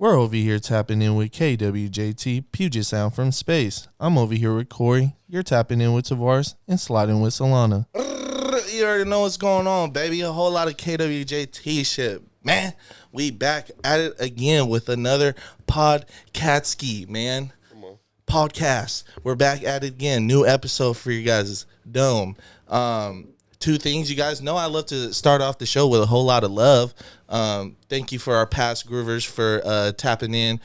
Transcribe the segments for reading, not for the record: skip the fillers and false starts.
We're over here tapping in with KWJT, Puget Sound from space. I'm over here with Corey. You're tapping in with Tavares and sliding with Solana. You already know what's going on, baby. A whole lot of KWJT shit. Man, we back at it again with another podcast, man. Come on. Podcast. We're back at it again. New episode for you guys' dome. Two things you guys know. I love to start off the show with a whole lot of love. Thank you for our past groovers for tapping in,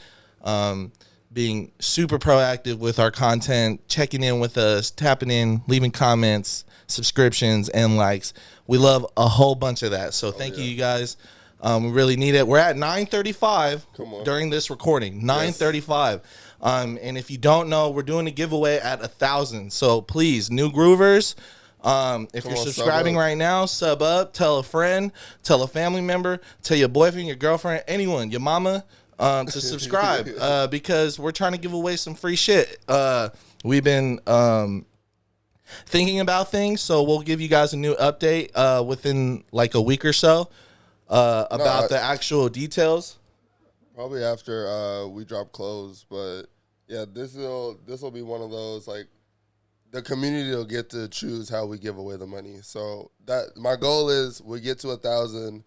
being super proactive with our content, checking in with us, tapping in, leaving comments, subscriptions, and likes. We love a whole bunch of that. So thank you guys. We really need it. We're at 9:35 during this recording. 9:35. And if you don't know, we're doing a giveaway at 1,000. So please, new groovers. If you're subscribing right now, sub up, tell a friend, tell a family member, tell your boyfriend, your girlfriend, anyone, your mama, to subscribe, because we're trying to give away some free shit. We've been thinking about things, so we'll give you guys a new update within like a week or so about the actual details. Probably after we drop clothes, but yeah, this will be one of those, like, the community will get to choose how we give away the money. So that my goal is we get to 1,000.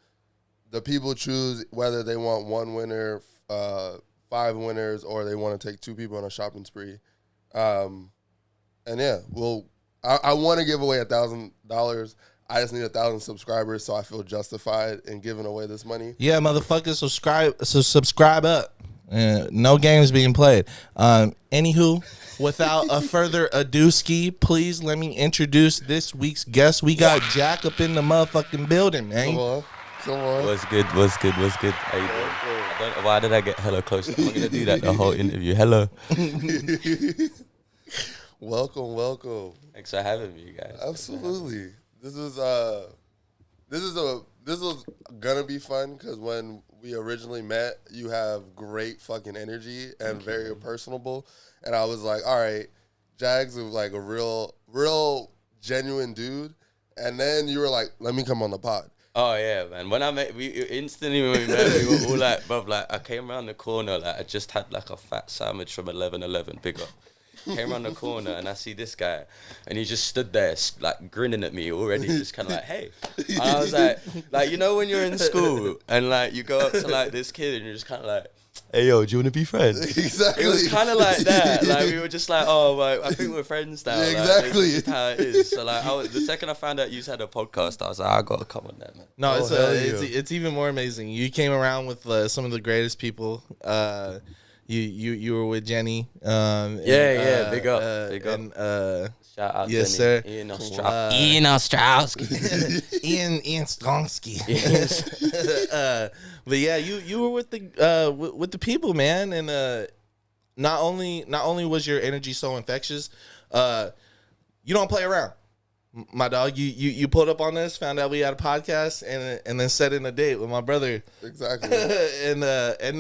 The people choose whether they want one winner, 5 winners, or they want to take 2 people on a shopping spree. And yeah, I want to give away $1,000. I just need 1,000 subscribers, so I feel justified in giving away this money. Yeah, motherfuckers, subscribe up. No games being played. Anywho, without a further ado, please let me introduce this week's guest. We got Jack up in the motherfucking building, man. Come on. What's good? How you doing? Why did I get hella close? I'm going to do that the whole interview. Hello. Welcome. Thanks for having me, you guys. Absolutely. This was gonna be fun because when we originally met, you have great fucking energy and very personable. And I was like, all right, Jags is like a real genuine dude. And then you were like, let me come on the pod. Oh yeah, man. When we were all like, bruv, like I came around the corner, like I just had like a fat sandwich from 11-11, big up. Came around the corner and I see this guy and he just stood there like grinning at me already, just kind of like, hey. And I was like, you know when you're in school and like you go up to like this kid and you're just kind of like, hey yo, do you want to be friends? Exactly. It was kind of like that. Like we were just like, oh, like, I think we're friends now. Yeah, like, exactly. It's just how it is. So like, the second I found out you had a podcast, I was like, I gotta come on that, man. No, it's even more amazing. You came around with some of the greatest people. You were with Jenny. Big up. And, shout out yes, Jenny. sir. Ian Ostrowski. Ian Stronsky. But yeah, you were with the people, man, and not only was your energy so infectious, you don't play around. My dog, you pulled up on this, found out we had a podcast, and then set in a date with my brother. Exactly. and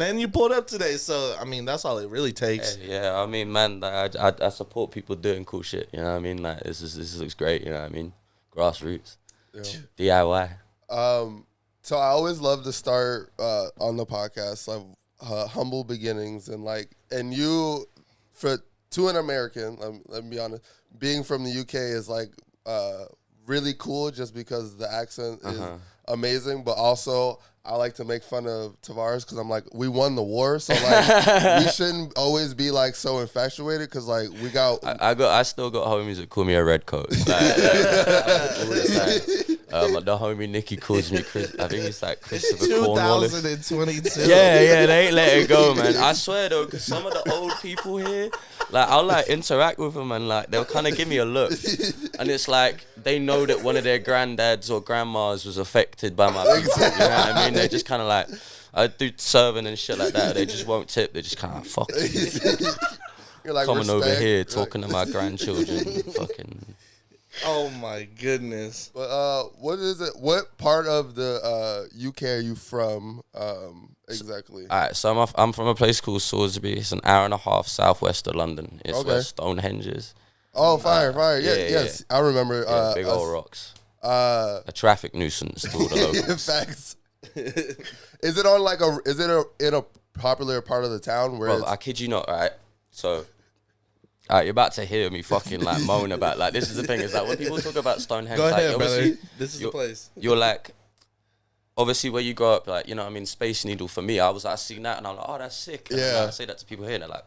then you pulled up today. So I mean, that's all it really takes. Yeah, I mean, man, like, I support people doing cool shit. You know what I mean? Like this looks great. You know what I mean? Grassroots, DIY. So I always love to start on the podcast like humble beginnings and you to an American. Let me be honest. Being from the UK is like. Really cool just because the accent is amazing, but also I like to make fun of Tavares because I'm like, we won the war, so like we shouldn't always be like so infatuated because like we got. I still got homies that call me a redcoat. The homie Nicky calls me Chris. I think it's like Christopher Cornwallis. 2022. Yeah, they ain't let it go, man. I swear though, because some of the old people here, like I'll like interact with them and like they'll kind of give me a look, and it's like they know that one of their granddads or grandmas was affected by my people. You know what I mean? They're just kind of like, I do serving and shit like that. They just won't tip. They're just kind of fuck. You're like coming respect. Over here talking to my grandchildren, fucking. Oh my goodness! But what is it? What part of the UK are you from exactly? All right, so I'm from a place called Salisbury. It's an hour and a half southwest of London. It's where Stonehenge is. Oh, fire! Yes, I remember. Big old rocks. A traffic nuisance to all the locals. Facts. Is it on like in popular part of the town where Bro, I kid you not, right? So, you're about to hear me fucking like moan about like this is the thing is like when people talk about Stonehenge, Go like ahead, brother. obviously This is the place. you're like obviously where you grow up, like you know what I mean, Space Needle for me, I was like seeing that and I'm like, oh that's sick. And Yeah. like, I say that to people here and they're like,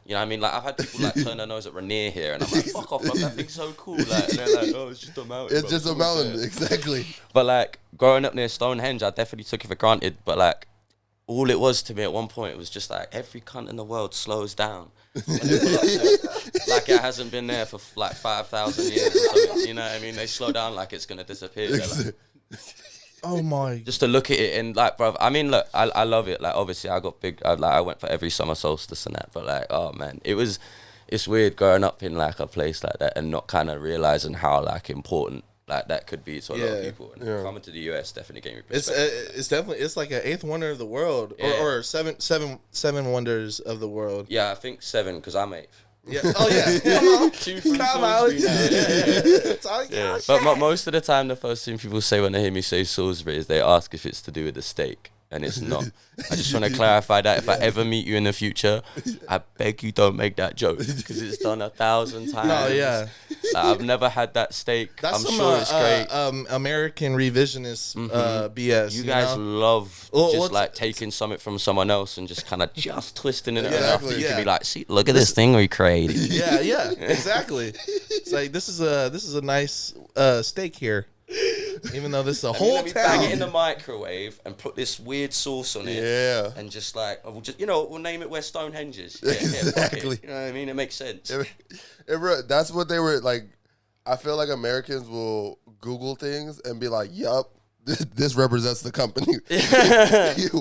you know what I mean? Like I've had people like turn their nose at Rainier here and I'm like, fuck off, bro, that thing's so cool. Like and they're like, oh it's just a mountain. it's bro, just a cool, mountain. yeah. Exactly. But like growing up near Stonehenge, I definitely took it for granted. But like all it was to me at one point, it was just like every cunt in the world slows down. When they pull up to it. Like it hasn't been there for like 5,000 years or something. You know what I mean? They slow down like it's gonna disappear. They're like, Oh my. just to look at it and like, bro. I mean, look, I love it. Like obviously, I got big. I went for every summer solstice and that. But like, oh man, it's weird growing up in like a place like that and not kind of realizing how like important like that could be to a lot of Yeah. people. And coming to the US definitely gave me It's perspective. it's definitely it's like an eighth wonder of the world, Yeah. or seven wonders of the world. Yeah, I think 7 because I'm 8th. Yeah. Oh yeah. Come on. 2 from Come on. Salisbury now. It's all- Yeah. oh, But most of the time, the first thing people say when they hear me say Salisbury is they ask if it's to do with the steak. And it's not. I just want to clarify that if I ever meet you in the future, I beg you don't make that joke because it's done 1,000 times. No, yeah. Like, I've never had that steak. That's I'm some sure it's great. American revisionist BS. You guys know? love Well, just what's- like taking something from someone else and just kind of just twisting it enough Exactly. that you can Yeah. be like, see, look at this thing we created. Yeah, exactly. It's like this is a nice steak here, even though this is a whole Let me town. bang it in the microwave and put this weird sauce on it. Yeah. And just like, we'll name it where Stonehenge is. Yeah, fuck it. Exactly. You know what I mean? It makes sense. That's what they were like. I feel like Americans will Google things and be like, "Yup, this represents the company.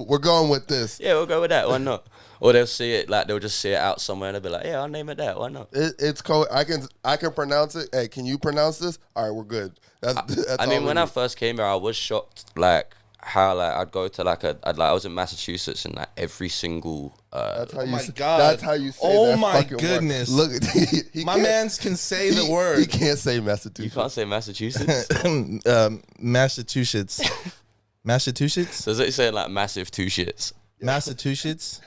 We're going with this." Yeah, we'll go with that. Why not? Or they'll see it, like, they'll just see it out somewhere and they'll be like, yeah, I'll name it that. Why not? It's cool. I can pronounce it. Hey, can you pronounce this? All right, we're good. That's I all mean, we when I need. first came here, I was shocked, like, how, like, I'd go to, like, I was in Massachusetts and, like, every single, That's how Oh you my say, God. That's how you say Oh that my fucking goodness. word. Look, he My can't- man's can say the He word. can't say you Massachusetts. can't say Massachusetts. Massachusetts. Massachusetts? Does it say, like, massive 2 shits? Massachusetts?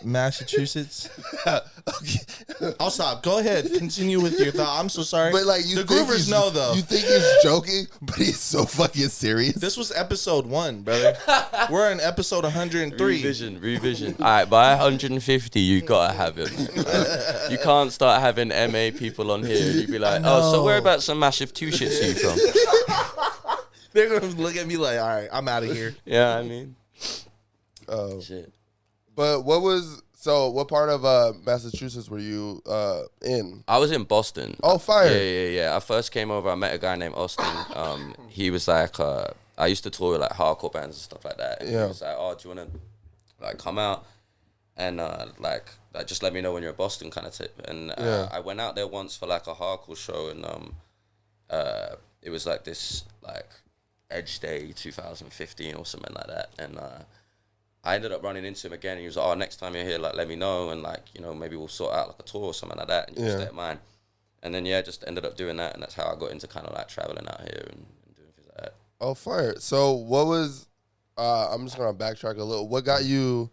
Massachusetts? Okay. I'll stop. Go ahead. Continue with your thought. I'm so sorry. But like you the think Groovers he's- know though. You think he's joking, but he's so fucking serious. This was episode 1, brother. We're in episode 103. Revision. All right, by 150, you gotta have him. You can't start having MA people on here and you be like, oh, so know. whereabouts some massive 2 shits are you from? They're gonna look at me like, all right, I'm out of here. Yeah, I mean, Oh. shit. But what part of Massachusetts were you in? I was in Boston. Oh, fire. Yeah. I first came over. I met a guy named Austin. He was like, I used to tour with like hardcore bands and stuff like that. And Yeah. He was like, oh, do you want to like come out and like just let me know when you're in Boston, kind of tip. And Yeah. I went out there once for like a hardcore show, and it was like this like Edge Day 2015 or something like that, and I ended up running into him again, and he was like, oh, next time you're here, like, let me know, and, like, you know, maybe we'll sort out, like, a tour or something like that, and you can stay at mine. And then, yeah, just ended up doing that, and that's how I got into kind of, like, traveling out here and doing things like that. Oh, fire. So what was, I'm just going to backtrack a little. What got you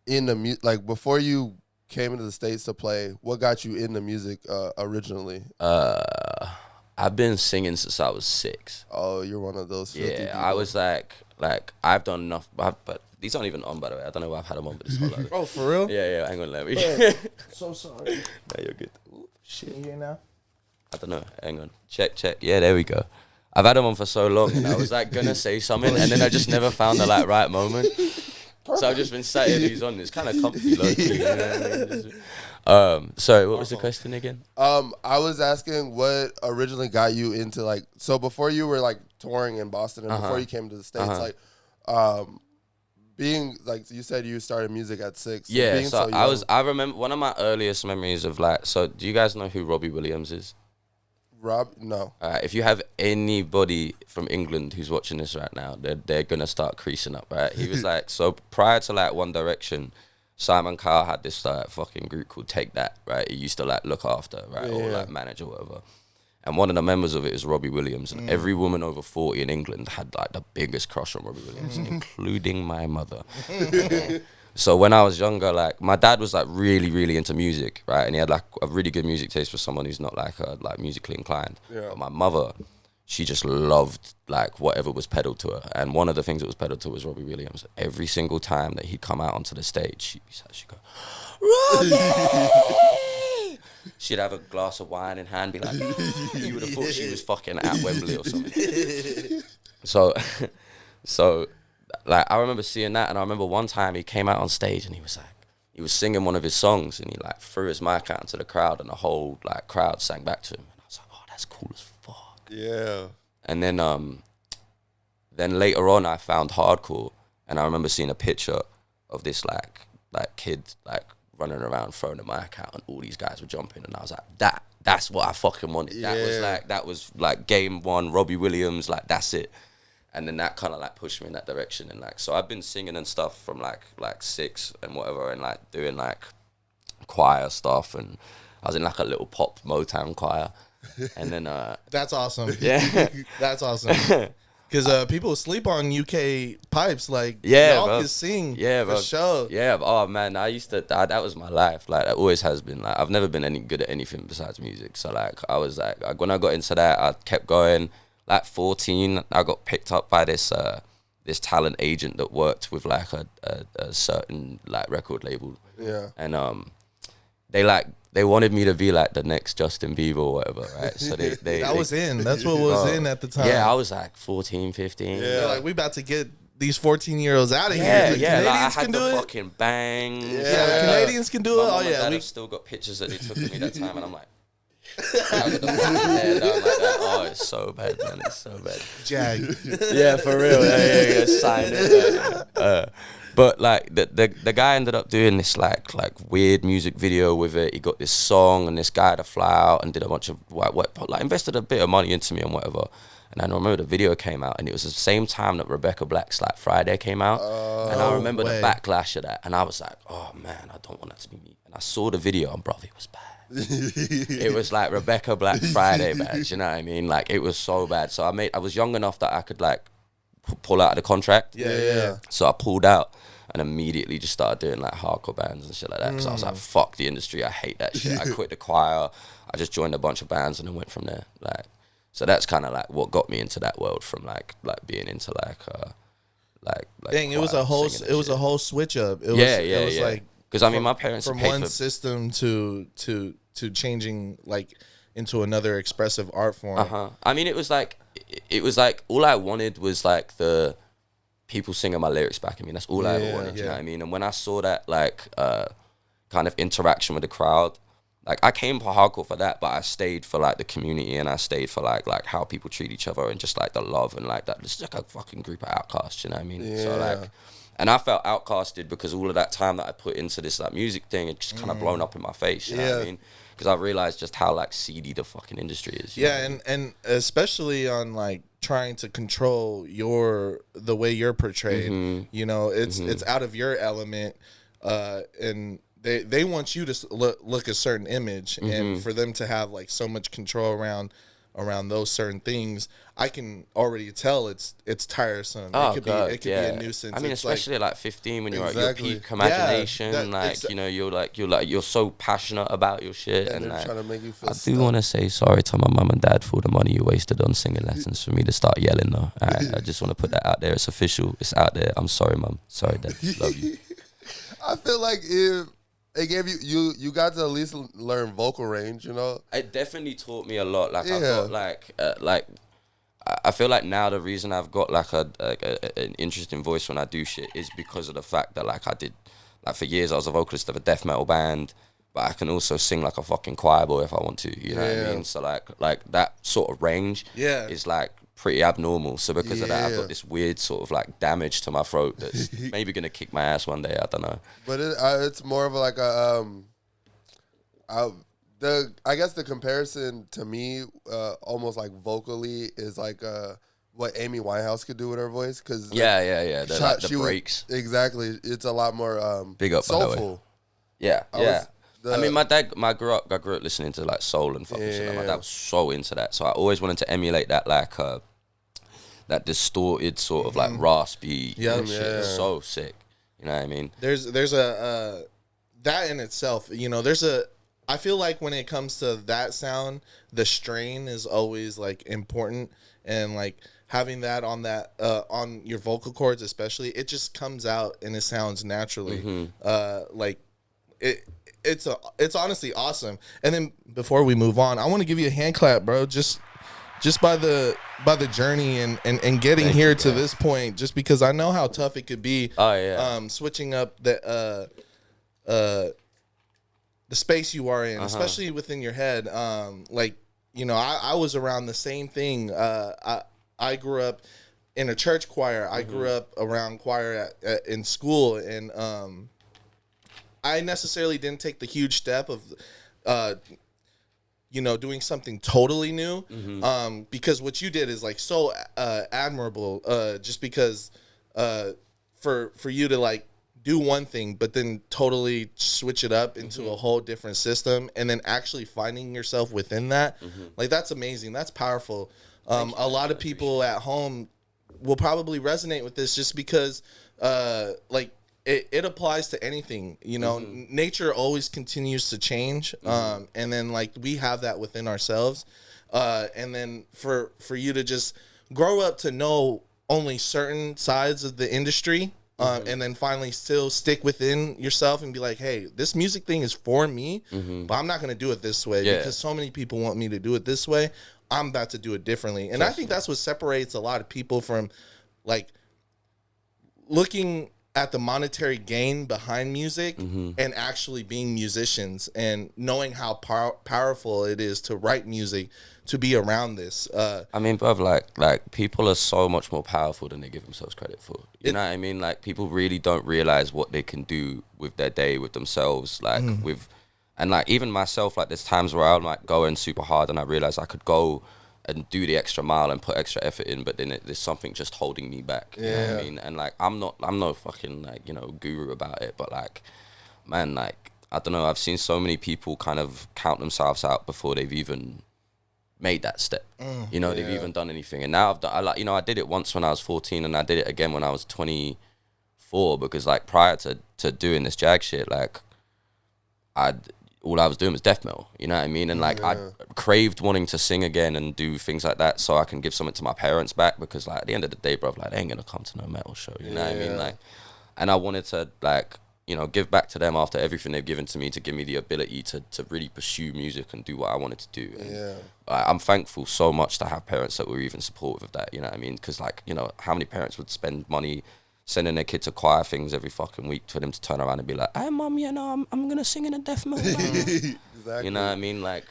into music, like, before you came into the States to play, what got you into music originally? I've been singing since I was 6. Oh, you're one of those filthy Yeah, people. I was, like, I've done enough, but these aren't even on, by the way. I don't know why I've had them on, but it's all like, Oh, for real? yeah, hang on, let me. So sorry. No, you're good. Shit, you here now? I don't know. Hang on. Check. Yeah, there we go. I've had them on for so long, and I was like gonna say something, and then I just never found the like right moment. So I've just been sat here these on. It's kind of comfy, low key. You know what I mean? Sorry, what was the question again? I was asking what originally got you into like, so before you were like touring in Boston and before you came to the States, like, being like you said, you started music at 6. Yeah, being so young, I remember one of my earliest memories of like. So do you guys know who Robbie Williams is? Rob, no. If you have anybody from England who's watching this right now, they're gonna start creasing up, right? He was like, so prior to like One Direction, Simon Cowell had this fucking group called Take That, right? He used to like look after, right, or like manage or whatever. And one of the members of it is Robbie Williams, and every woman over 40 in England had like the biggest crush on Robbie Williams, including my mother. So when I was younger, like my dad was like really, really into music, right? And he had like a really good music taste for someone who's not like musically inclined. Yeah. But my mother, she just loved like whatever was peddled to her. And one of the things that was peddled to her was Robbie Williams. Every single time that he'd come out onto the stage, she'd go, Robbie! She'd have a glass of wine in hand, be like, you would have thought she was fucking at Wembley or something. So, like, I remember seeing that, and I remember one time he came out on stage and he was singing one of his songs, and he like threw his mic out into the crowd, and the whole like crowd sang back to him. And I was like, oh, that's cool as fuck. Yeah. And then later on, I found hardcore, and I remember seeing a picture of this like kid like running around throwing the mic out, and all these guys were jumping, and I was like, that's what I fucking wanted. Yeah. That was like game one, Robbie Williams, like that's it. And then that kind of like pushed me in that direction, and like so I've been singing and stuff from like 6 and whatever, and like doing like choir stuff, and I was in like a little pop Motown choir, and then That's awesome. yeah. That's awesome. Because people sleep on UK pipes. Like, Yeah, y'all bro. can sing Yeah, for bro. sure. Yeah, oh man, I used to. That was my life. Like, it always has been. Like, I've never been any good at anything besides music. So like, I was like when I got into that, I kept going. Like 14, I got picked up by this talent agent that worked with like a certain like record label. Yeah. And they wanted me to be like the next Justin Bieber or whatever, right? So they That was in. That's what was in at the time. Yeah, I was like 14, 15. Yeah. They're like, we about to get these 14-year-olds out of Yeah, here. The yeah, like I Canadians had can the do it. fucking bangs. Yeah, the Canadians can do it. My Oh mum and yeah, dad we have still got pictures that they took of me that time, and I'm like, I got the fucking hair down like that. Oh, it's so bad, man. It's so bad. Jag. Yeah, for real. Yeah, sign it. But like the guy ended up doing this like weird music video with it. He got this song and this guy had to fly out and did a bunch of like invested a bit of money into me and whatever. And I remember the video came out, and it was the same time that Rebecca Black's like Friday came out. And I remember the backlash of that, and I was like, oh man, I don't want that to be me. And I saw the video, and bro, it was bad. It was like Rebecca Black Friday bad, you know what I mean? Like, it was so bad. So I was young enough that I could like pull out of the contract. Yeah. So I pulled out and immediately just started doing like hardcore bands and shit like that, because I was like, fuck the industry, I hate that shit. I quit the choir, I just joined a bunch of bands and then went from there. Like, so that's kind of like what got me into that world, from like being into like Dang, it was a whole switch up. It was like, because I mean, my parents from paid one for, system to changing like into another expressive art form. I mean, it was like all I wanted was like the people singing my lyrics back at me. That's all I ever wanted. You know what I mean? And when I saw that like kind of interaction with the crowd, like I came for hardcore for that, but I stayed for like the community, and I stayed for like how people treat each other, and just like the love and like that. It's like a fucking group of outcasts. You know what I mean? Yeah. So like. And I felt outcasted because all of that time that I put into this like music thing, it just kind of blown up in my face. You know what I mean? Because I realized just how like seedy the fucking industry is. Yeah, and especially on like trying to control the way you're portrayed. You know, it's out of your element, and they want you to look a certain image, and for them to have like so much control around those certain things, I can already tell it's tiresome. Oh, it could be a nuisance. I mean, it's especially like 15 when you're at Exactly. your peak imagination, Yeah, like you know, you're so passionate about your shit, And and they're like, trying to make you feel I do stuck. want to say sorry to my mum and dad for the money you wasted on singing lessons for me to start yelling though. I just want to put that out there. It's official. It's out there. I'm sorry, mum. Sorry, dad. Love you. I feel like if it gave you got to at least learn vocal range, you know? It definitely taught me a lot. Like, Yeah. I've got I feel like now the reason I've got like an interesting voice when I do shit is because of the fact that like I did, like for years I was a vocalist of a death metal band, but I can also sing like a fucking choir boy if I want to, you know what I mean? So like that sort of range is like pretty abnormal. So because of that, I've got this weird sort of like damage to my throat that's maybe gonna kick my ass one day. I don't know. But it's more of like a I guess the comparison to me, almost like vocally, is like what Amy Winehouse could do with her voice. Cause The breaks. Exactly. It's a lot more Big up, by the way. soulful. Yeah. I I mean, I grew up listening to like soul and fucking shit. Like, my dad was so into that, so I always wanted to emulate that, like that distorted sort of like raspy shit. It's so sick. You know what I mean? There's a that in itself, you know, I feel like when it comes to that sound, the strain is always like important, and like having that on your vocal cords especially, it just comes out and it sounds naturally. Like it's honestly awesome. And then before we move on, I want to give you a hand clap, bro. Just by the journey and getting Thank here you, to bro. this point, just because I know how tough it could be. Oh, yeah. Switching up the space you are in, especially within your head. Like, you know, I was around the same thing. I grew up in a church choir. I grew up around choir in school, and I necessarily didn't take the huge step of you know, doing something totally new, because what you did is like so admirable. Just because for you to like do one thing, but then totally switch it up into a whole different system, and then actually finding yourself within that, like that's amazing. That's powerful. A lot of people at home will probably resonate with this, just because like it applies to anything, you know. Nature always continues to change, and then like we have that within ourselves, and then for you to just grow up to know only certain sides of the industry, and then finally still stick within yourself and be like, hey, this music thing is for me, but I'm not going to do it this way because so many people want me to do it this way. I'm about to do it differently. And I think that's what separates a lot of people from like looking at the monetary gain behind music and actually being musicians and knowing how powerful it is to write music, to be around this. I mean, bruv, like people are so much more powerful than they give themselves credit for. You know what I mean? Like, people really don't realize what they can do with their day, with themselves, like and like even myself, like there's times where I'm like going super hard and I realize I could go and do the extra mile and put extra effort in, but then there's something just holding me back. You know what I mean? And like I'm no fucking like, you know, guru about it, but like, man, like I don't know, I've seen so many people kind of count themselves out before they've even made that step. You know, they've even done anything. And now I've done, I did it once when I was 14, and I did it again when I was 24, because like prior to doing this Jag shit, like all I was doing was death metal, you know what I mean? And like I craved wanting to sing again and do things like that so I can give something to my parents back, because like at the end of the day, bro, like they ain't gonna come to no metal show, you know what I mean? Like, and I wanted to like, you know, give back to them after everything they've given to me, to give me the ability to really pursue music and do what I wanted to do. And I'm thankful so much to have parents that were even supportive of that, you know what I mean? Because like, you know, how many parents would spend money sending their kid to choir things every fucking week for them to turn around and be like, hey, mum, you know, I'm going to sing in a death metal band. Exactly. You know what I mean? Like,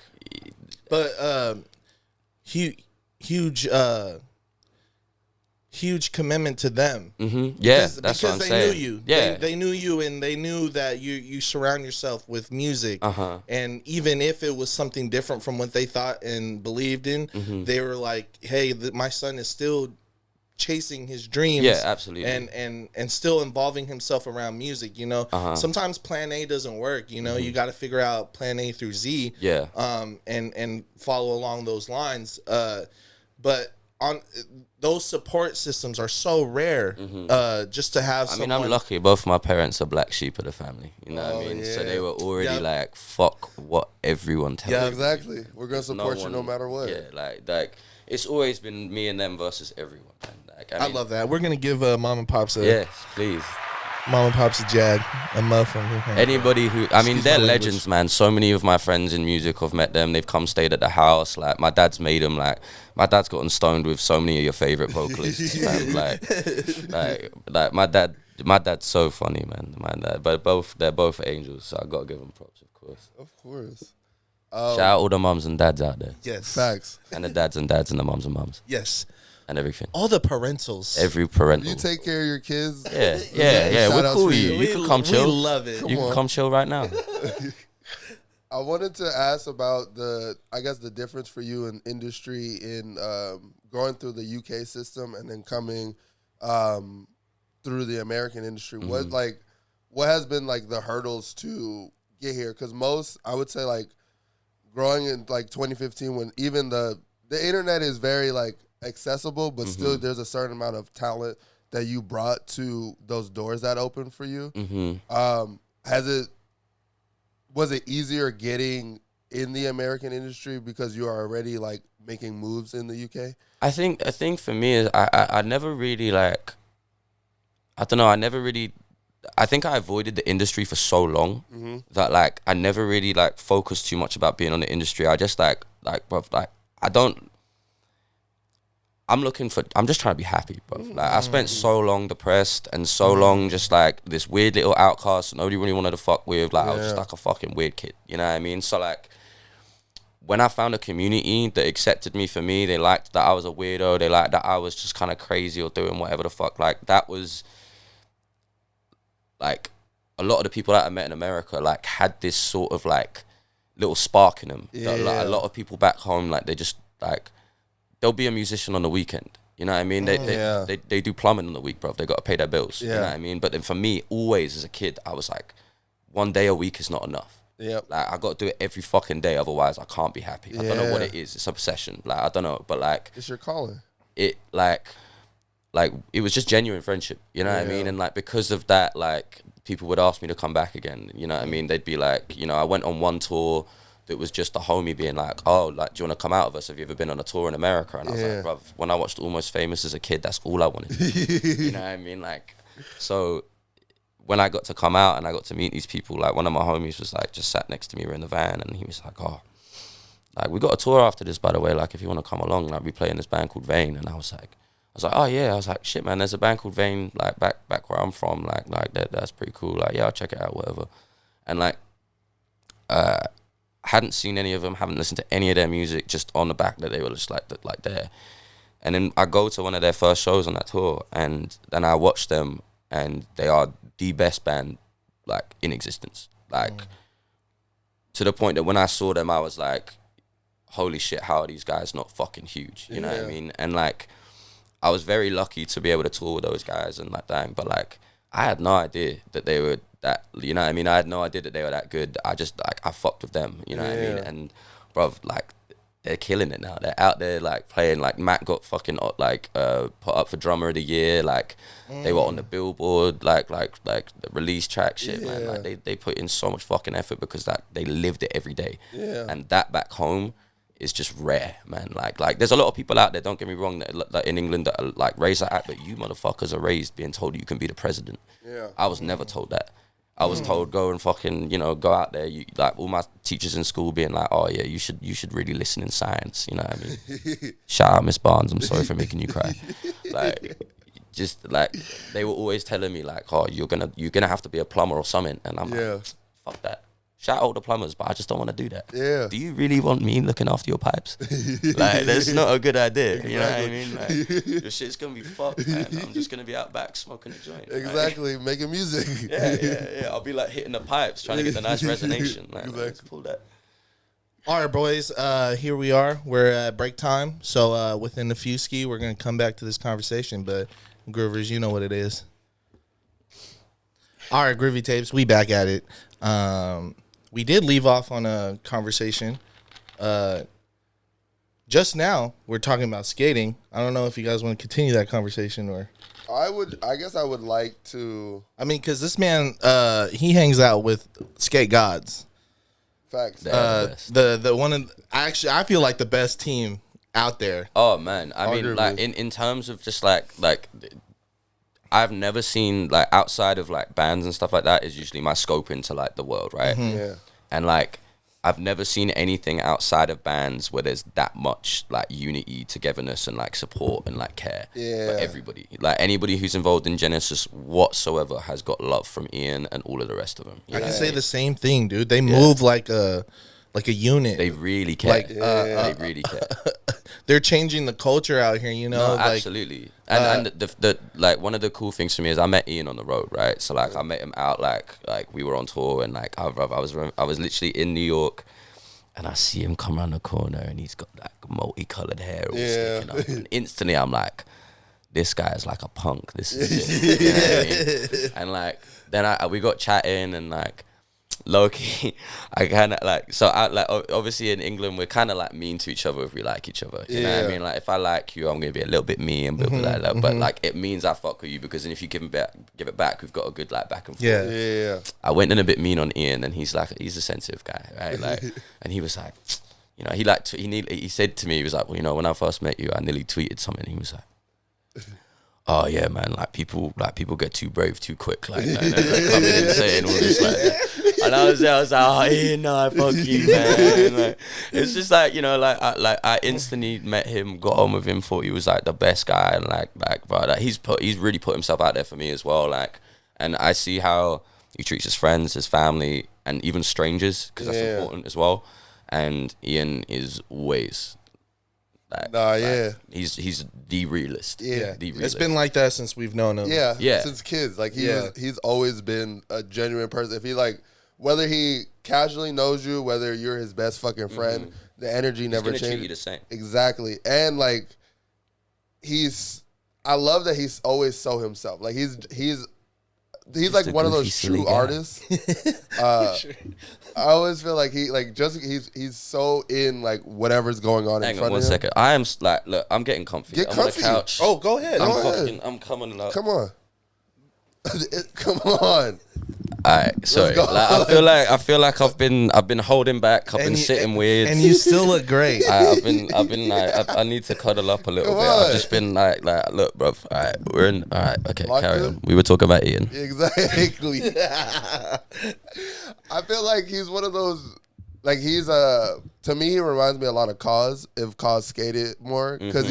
But huge commitment to them. Yeah, that's what I'm they saying. Knew you. Yeah. They knew you, and they knew that you surround yourself with music. And even if it was something different from what they thought and believed in, they were like, hey, my son is still chasing his dreams, absolutely, and still involving himself around music, you know. Sometimes plan A doesn't work, you know. You got to figure out plan A through Z, and follow along those lines, but on those support systems are so rare, just to have someone. I mean, I'm lucky both my parents are black sheep of the family, you know what I mean? So they were already like, fuck what everyone tells you. me. Exactly, we're gonna support you no matter what. Like it's always been me and them versus everyone, man. Like, I love that. We're gonna give mom and pops yes, please. Mom and pops a Jag, a muffin. Anybody who, I mean, they're my language. legends, man. So many of my friends in music, I've met them. They've come stayed at the house. Like, my dad's made them. Like, my dad's gotten stoned with so many of your favorite vocalists, man. Like my dad's so funny, man. My dad, but they're both angels. So I gotta give them props, of course. Of course. Shout out all the mums and dads out there. Yes. Facts. And the dads and dads and the mums and mums. Yes. And everything. All the parentals. Every parental. You take care of your kids. Yeah. We're cool with you. You can come chill. We love it. You can come chill right now. I wanted to ask about the difference for you in industry in going through the UK system and then coming through the American industry. What has been like the hurdles to get here? Because I would say like growing in like 2015 when even the internet is very like accessible, but still there's a certain amount of talent that you brought to those doors that opened for you, Mm-hmm. was it easier getting in the American industry because you are already like making moves in the UK? I think for me is I never really like, I don't know, I think I avoided the industry for so long that like I never really like focused too much about being on the industry. I just bruv, like I don't. I'm just trying to be happy, bro. Like I spent so long depressed and so long just like this weird little outcast nobody really wanted to fuck with. Like I was just like a fucking weird kid, you know what I mean? So like when I found a community that accepted me for me, they liked that I was a weirdo, they liked that I was just kind of crazy or doing whatever the fuck. Like that was like a lot of the people that I met in America like had this sort of like little spark in them. That, like, a lot of people back home, like they just like they'll be a musician on the weekend. You know what I mean? They do plumbing on the week, bro. They got to pay their bills. You know what I mean? But then for me, always as a kid, I was like, one day a week is not enough. Yep. Like I got to do it every fucking day, otherwise I can't be happy. I don't know what it is. It's obsession. Like I don't know, but like it's your calling. It like it was just genuine friendship. You know what I mean? And like because of that, like people would ask me to come back again. You know what I mean? They'd be like, you know, I went on one tour. It was just a homie being like, oh, like, do you want to come out of us? Have you ever been on a tour in America? And I was like, bruv, when I watched Almost Famous as a kid, that's all I wanted. You know what I mean? Like, so when I got to come out and I got to meet these people, like one of my homies was like, just sat next to me, we're in the van, and he was like, oh, like, we got a tour after this, by the way, like, if you want to come along, like, we play in this band called Vane. And I was like, oh yeah, I was like, shit, man, there's a band called Vane, like, back where I'm from, like that's pretty cool, like, yeah, I'll check it out, whatever. And like, hadn't seen any of them, haven't listened to any of their music, just on the back that they were just like there. And then I go to one of their first shows on that tour, and then I watch them, and they are the best band like in existence. Like to the point that when I saw them, I was like, holy shit, how are these guys not fucking huge? You know what I mean? And like, I was very lucky to be able to tour with those guys and like that, but like, I had no idea that they were that, you know what I mean? I had no idea that they were that good. I just, like, I fucked with them, you know what I mean? And, bruv, like, they're killing it now. They're out there, like, playing, like, Matt got fucking, like, put up for Drummer of the Year, like, they were on the Billboard, like, the release track shit, man. Like, they put in so much fucking effort because that they lived it every day. And that back home is just rare, man. Like there's a lot of people out there, don't get me wrong, that like in England that are like raised like that, but you motherfuckers are raised being told you can be the president. I was never told that. I was told go and fucking, you know, go out there. You like all my teachers in school being like, oh yeah, you should really listen in science. You know what I mean? Shout out Miss Barnes. I'm sorry for making you cry. Like, just like they were always telling me like, oh, you're gonna have to be a plumber or something, and I'm like, fuck that. Shout out the plumbers, but I just don't want to do that. Do you really want me looking after your pipes? Like, that's not a good idea. Exactly. You know what I mean? Like, your shit's gonna be fucked, man. I'm just gonna be out back smoking a joint. Exactly, like, making music. Yeah. I'll be like hitting the pipes, trying to get the nice resonation. Like, let's pull that. All right, boys. Here we are. We're at break time. So within a few ski, we're gonna come back to this conversation. But Groovers, you know what it is. All right, Groovy Tapes. We back at it. We did leave off on a conversation. Just now, we're talking about skating. I don't know if you guys want to continue that conversation or. I guess I would like to. I mean, because this man, he hangs out with skate gods. Facts. The one of I feel like the best team out there. Oh man, I mean, like in terms of just like. I've never seen, like, outside of, like, bands and stuff like that is usually my scope into, like, the world, right? Yeah. And, like, I've never seen anything outside of bands where there's that much, like, unity, togetherness, and, like, support and, like, care for everybody. Like, anybody who's involved in Genesis whatsoever has got love from Ian and all of the rest of them. I can say the same thing, dude. They move like a unit. They really care. Like, they really care. They're changing the culture out here, you know? No, absolutely. And the like one of the cool things for me is I met Ian on the road, right? So like I met him out like we were on tour, and like I was literally in New York, and I see him come around the corner, and he's got like multicolored hair all sticking up, and instantly I'm like, this guy is like a punk. This is it. You know what I mean? And like then we got chatting, and like low key, I kind of like, so I like, obviously in England, we're kind of like mean to each other if we like each other. You know what I mean? Like, if I like you, I'm going to be a little bit mean and blah, blah, blah, blah. But like, it means I fuck with you because then if you give it back, we've got a good like back and forth. Yeah. I went in a bit mean on Ian, and he's like, he's a sensitive guy, right? Like, and he was like, you know, he said to me, he was like, well, you know, when I first met you, I nearly tweeted something. He was like, oh yeah, man, like people get too brave too quick, like coming and saying all this, like, and I was like, oh yeah, no, fuck you, man. Like, it's just like, you know, like I instantly met him, got on with him, thought he was like the best guy, and like bro, like he's really put himself out there for me as well, like, and I see how he treats his friends, his family, and even strangers, because that's important as well. And Ian is always. He's the realist. Yeah. The realist. It's been like that since we've known him. Yeah. Since kids, like he's always been a genuine person. If he like, whether he casually knows you, whether you're his best fucking friend, the energy never changes. Treat you the same. Exactly, and like I love that he's always so himself. Like he's like one of those true artists. I always feel like he's so in like whatever's going on in front of him. Hang on 1 second. I am like, look, I'm getting comfy. Get I'm comfy. on the couch. Oh, go ahead. I'm coming up. Come on. Come on. Alright, sorry. go. Like, I feel like I've been holding back. I've been sitting weird. And you still look great. I've been like, I need to cuddle up a little bit. I've just been like, look, bro. Alright, we're in. Alright, okay, carry on. We were talking about Ian. Exactly. I feel like he's one of those. Like he's to me, he reminds me a lot of Cause, if Cause skated more, because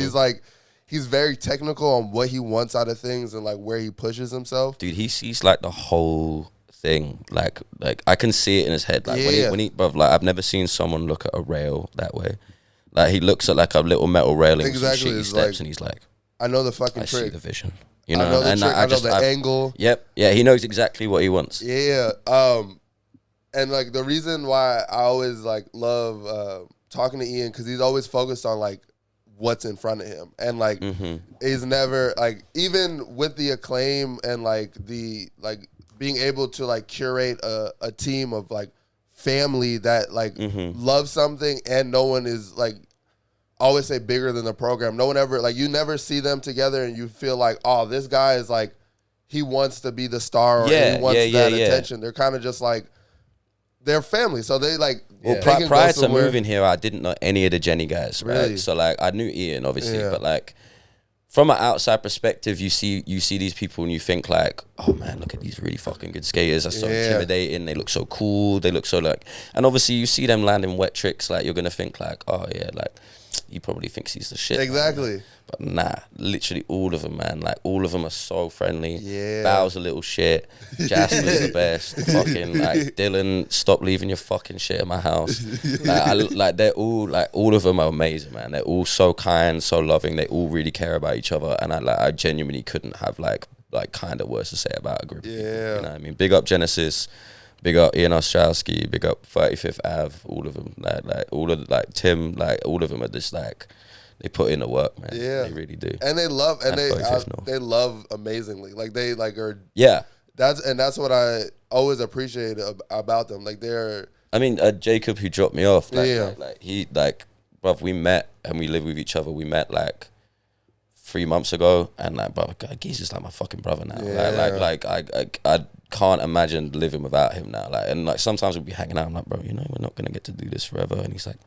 he's very technical on what he wants out of things and like where he pushes himself. Dude, he sees like the whole thing. Like I can see it in his head. Like when he bruv, like I've never seen someone look at a rail that way. Like he looks at like a little metal railing, exactly. Some shitty steps, and he's like, I know the fucking I trick. see the vision. You know, I know the and trick. I know the angle. Yep. Yeah, he knows exactly what he wants. Yeah. And like the reason why I always like love talking to Ian, because he's always focused on like what's in front of him, and like he's never like, even with the acclaim and like the like being able to like curate a team of like family that like loves something, and no one is like, always say bigger than the program. No one ever like, you never see them together and you feel like, oh, this guy is like, he wants to be the star, or he wants that attention. They're kind of just like, they're family, so they like. Well, prior to moving here, I didn't know any of the Jenny guys, right? Really? So like, I knew Ian obviously, but like, from an outside perspective, you see these people and you think like, oh man, look at these really fucking good skaters. They're so intimidating. They look so cool. They look so like, and obviously you see them landing wet tricks. Like you're gonna think like, oh yeah, like he probably thinks he's the shit. Exactly. Man. But nah, literally all of them, man. Like all of them are so friendly. Yeah. Bow's a little shit. Jasper's the best. Fucking like Dylan, stop leaving your fucking shit at my house. Like they're all like, all of them are amazing, man. They're all so kind, so loving. They all really care about each other, and I genuinely couldn't have like kind of words to say about a group. Yeah. Of people, you know what I mean? Big up Genesis. Big up Ian Ostrowski, big up 35th Ave, all of them, like all of like Tim, like all of them are just like, they put in the work, man. Yeah, they really do. And they love, and they love amazingly. Like they like are. Yeah. That's what I always appreciate about them. Like they're. I mean, Jacob, who dropped me off. Like he like, bruv, we met and we live with each other. We met like 3 months ago, and like, bruv, he's just like my fucking brother now. Yeah. I can't imagine living without him now. Like, and like sometimes we'll be hanging out. I'm like, bro, you know, we're not gonna get to do this forever. And he's like,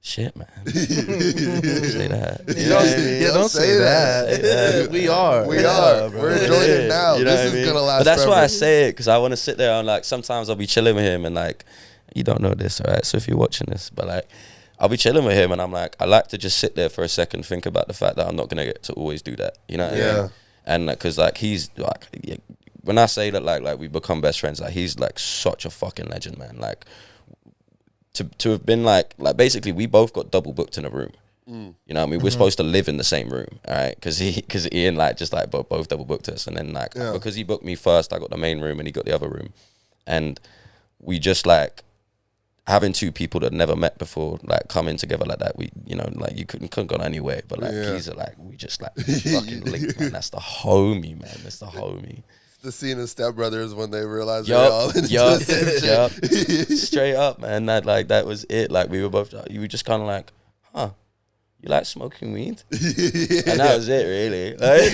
shit, man. Say that. Don't say that. We are. We're enjoying it now. You know this is gonna last. But that's forever. why I say it, because I want to sit there and like sometimes I'll be chilling with him and like, you don't know this, all right? So if you're watching this, but like, I'll be chilling with him and I'm like, I like to just sit there for a second, think about the fact that I'm not gonna get to always do that. You know what I mean? And because like he's like, when I say that like we become best friends, like he's like such a fucking legend, man. Like to have been like basically we both got double booked in a room. You know what I mean? We're supposed to live in the same room, all right? Because Ian like just like both double booked us, and then like because he booked me first, I got the main room and he got the other room, and we just like having two people that never met before like coming together like that. We, you know, like you couldn't go anywhere, but like he's like we just like fucking linked, man. That's the homie, man. That's the homie. the scene of Step Brothers when they realized they're all into the Yup, same shit. straight up, man. That was it. Like we were both, you were just kind of like, huh, you like smoking weed? And that was it, really. Like,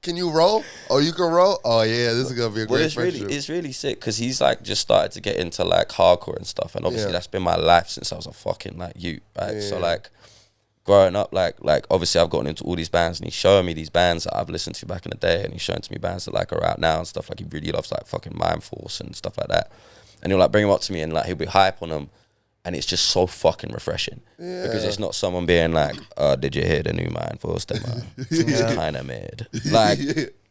Can you roll? Oh, you can roll? Oh, yeah, this is going to be a great friendship. it's really sick because he's like just started to get into like hardcore and stuff. And obviously that's been my life since I was a fucking like youth, right? So like growing up, like obviously I've gotten into all these bands and he's showing me these bands that I've listened to back in the day, and he's showing to me bands that like are out now and stuff. Like he really loves like fucking Mind Force and stuff like that. And he'll like bring them up to me and like he'll be hype on them. And it's just so fucking refreshing because it's not someone being like, did you hear the new Mind Force demo? It's kind of mid. Like,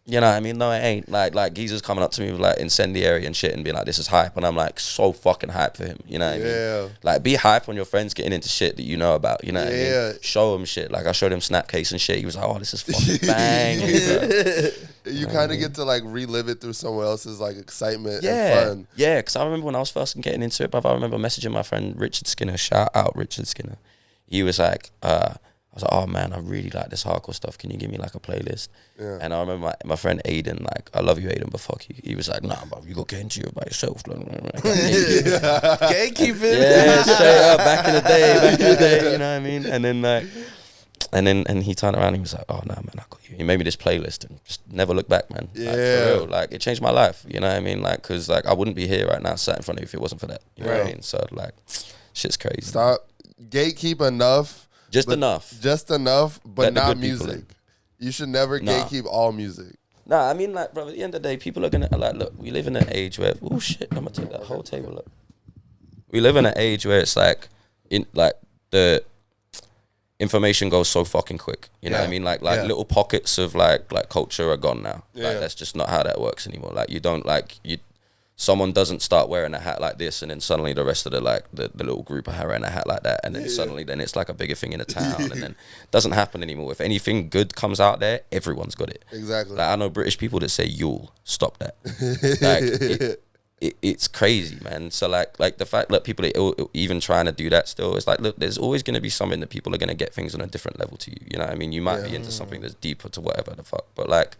you know what I mean? No, it ain't. Like geezer's coming up to me with like incendiary and shit and being like, this is hype. And I'm like, so fucking hype for him. You know what I mean? Like, be hype on your friends getting into shit that you know about. You know what I mean? Show him shit. Like, I showed him Snapcase and shit. He was like, oh, this is fucking bang. You kind of get to like relive it through someone else's like excitement and fun. Yeah, because I remember when I was first getting into it, but I remember messaging my friend Richard Skinner. Shout out Richard Skinner. He was like, I was like, oh man, I really like this hardcore stuff. Can you give me like a playlist? Yeah. And I remember my friend Aiden, like, I love you, Aiden, but fuck you. He was like, nah, bro, you go get into it by yourself. Gatekeeping. Yeah, straight up, back in the day, you know what I mean? And then like, and he turned around and he was like, oh no, man, I got you. He made me this playlist and just never looked back, man. Like, for real, like it changed my life. You know what I mean? Like, cause like I wouldn't be here right now, sat in front of you if it wasn't for that. You know what I mean? So like, shit's crazy. Stop. Gatekeep enough. Just enough, but not music. You should never gatekeep all music. Nah, I mean, like, bro, at the end of the day, people are gonna like, look, we live in an age where, oh shit, I'm gonna take that whole table up. We live in an age where it's like, the information goes so fucking quick. You know what I mean? Like little pockets of like culture are gone now. Like that's just not how that works anymore. Like you don't someone doesn't start wearing a hat like this and then suddenly the rest of the little group are wearing a hat like that and then suddenly then it's like a bigger thing in the town and then it doesn't happen anymore. If anything good comes out there, everyone's got it. Exactly. Like I know British people that say you'll stop that. Like it's crazy, man. So like the fact that people are even trying to do that still, it's like, look, there's always going to be something that people are going to get things on a different level to you. You know what I mean? You might be into something that's deeper to whatever the fuck, but like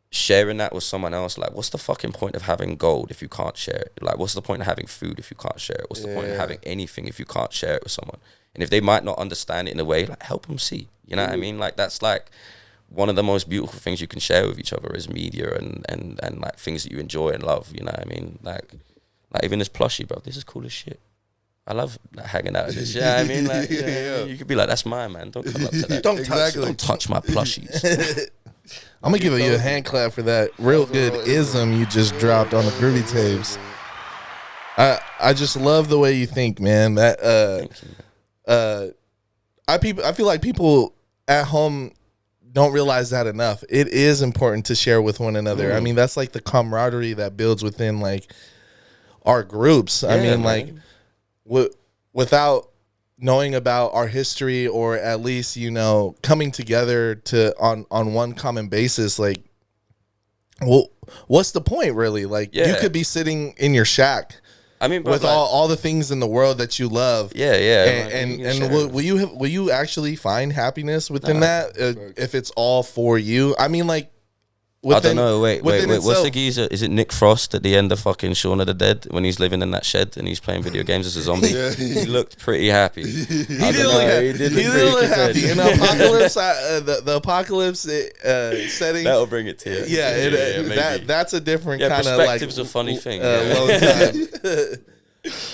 sharing that with someone else, like what's the fucking point of having gold if you can't share it? Like what's the point of having food if you can't share it? What's the point of having anything if you can't share it with someone? And if they might not understand it in a way, like help them see. You know what I mean? Like that's like one of the most beautiful things you can share with each other is media and like things that you enjoy and love. You know what I mean? Like even this plushie, bro, this is cool as shit. I love like, hanging out with this. Yeah, I mean, like you could be like, that's mine, man. Don't come up to that. Don't touch my plushies. I'm gonna give you a hand clap for that real good ism you just dropped on the Groovy tapes. I just love the way you think, man. That I feel like people at home don't realize that enough. It is important to share with one another. I mean, that's like the camaraderie that builds within like our groups. I mean, man. Like without knowing about our history or at least, you know, coming together to on one common basis, like, well, what's the point really? Like you could be sitting in your shack, I mean, with like, all the things in the world that you love. And will you actually find happiness within that if it's all for you? I mean, like, I don't know. Wait. What's the geezer? Is it Nick Frost at the end of fucking Shaun of the Dead when he's living in that shed and he's playing video games as a zombie? He looked pretty happy. He did look happy. In the apocalypse, the apocalypse setting, that'll bring it to you. Yeah, that's a different kind of like. Perspective's a funny thing. Long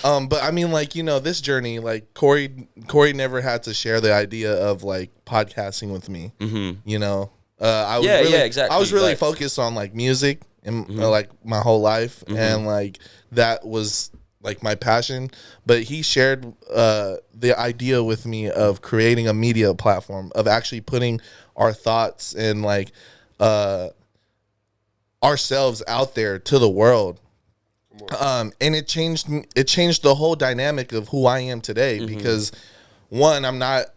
time. But I mean, like, you know, this journey, like Corey never had to share the idea of like podcasting with me. Mm-hmm. You know. Exactly. I was really focused on like music and like my whole life, and like that was like my passion. But he shared the idea with me of creating a media platform, of actually putting our thoughts and like ourselves out there to the world. And it changed the whole dynamic of who I am today, because one, I'm not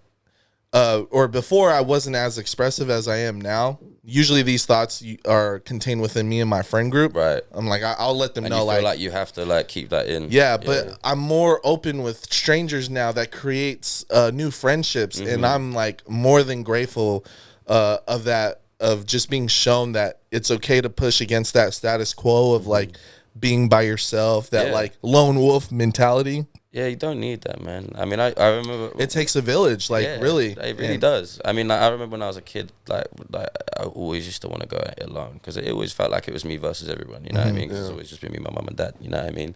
or before I wasn't as expressive as I am now. Usually these thoughts are contained within me and my friend group. Right. I'm like, I'll let them know. You feel like you have to like keep that in. Yeah, but I'm more open with strangers now. That creates new friendships, and I'm like more than grateful of that of just being shown that it's okay to push against that status quo of like being by yourself, that like lone wolf mentality. Yeah, you don't need that, man. I mean, I remember it takes a village, like really. It really does. I mean, I remember when I was a kid, like I always used to want to go at it alone because it always felt like it was me versus everyone. You know what I mean? Because it's always just been me, my mum, and dad. You know what I mean?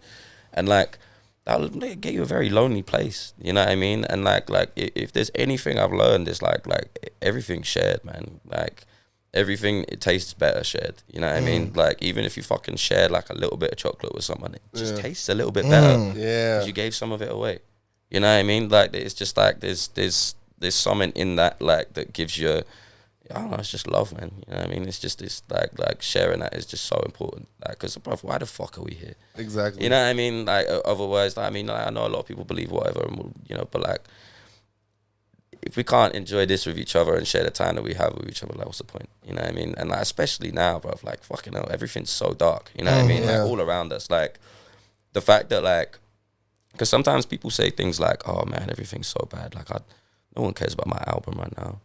And like that'll get you a very lonely place. You know what I mean? And like if there's anything I've learned, is like everything's shared, man. Like everything, it tastes better shared. You know what I mean? Like even if you fucking shared like a little bit of chocolate with someone, it just tastes a little bit better. Yeah, because you gave some of it away. You know what I mean? Like it's just like there's something in that like that gives you, I don't know, it's just love, man. You know what I mean? It's just this like sharing that is just so important. Like, cause bro, why the fuck are we here? Exactly. You know what I mean? Like otherwise, like, I mean, like, I know a lot of people believe whatever, and you know, but like if we can't enjoy this with each other and share the time that we have with each other, like what's the point? You know what I mean? And like especially now, bro, like fucking hell, everything's so dark. You know what I mean? Like all around us, like the fact that like. Because sometimes people say things like, "Oh man, everything's so bad. Like, no one cares about my album right now.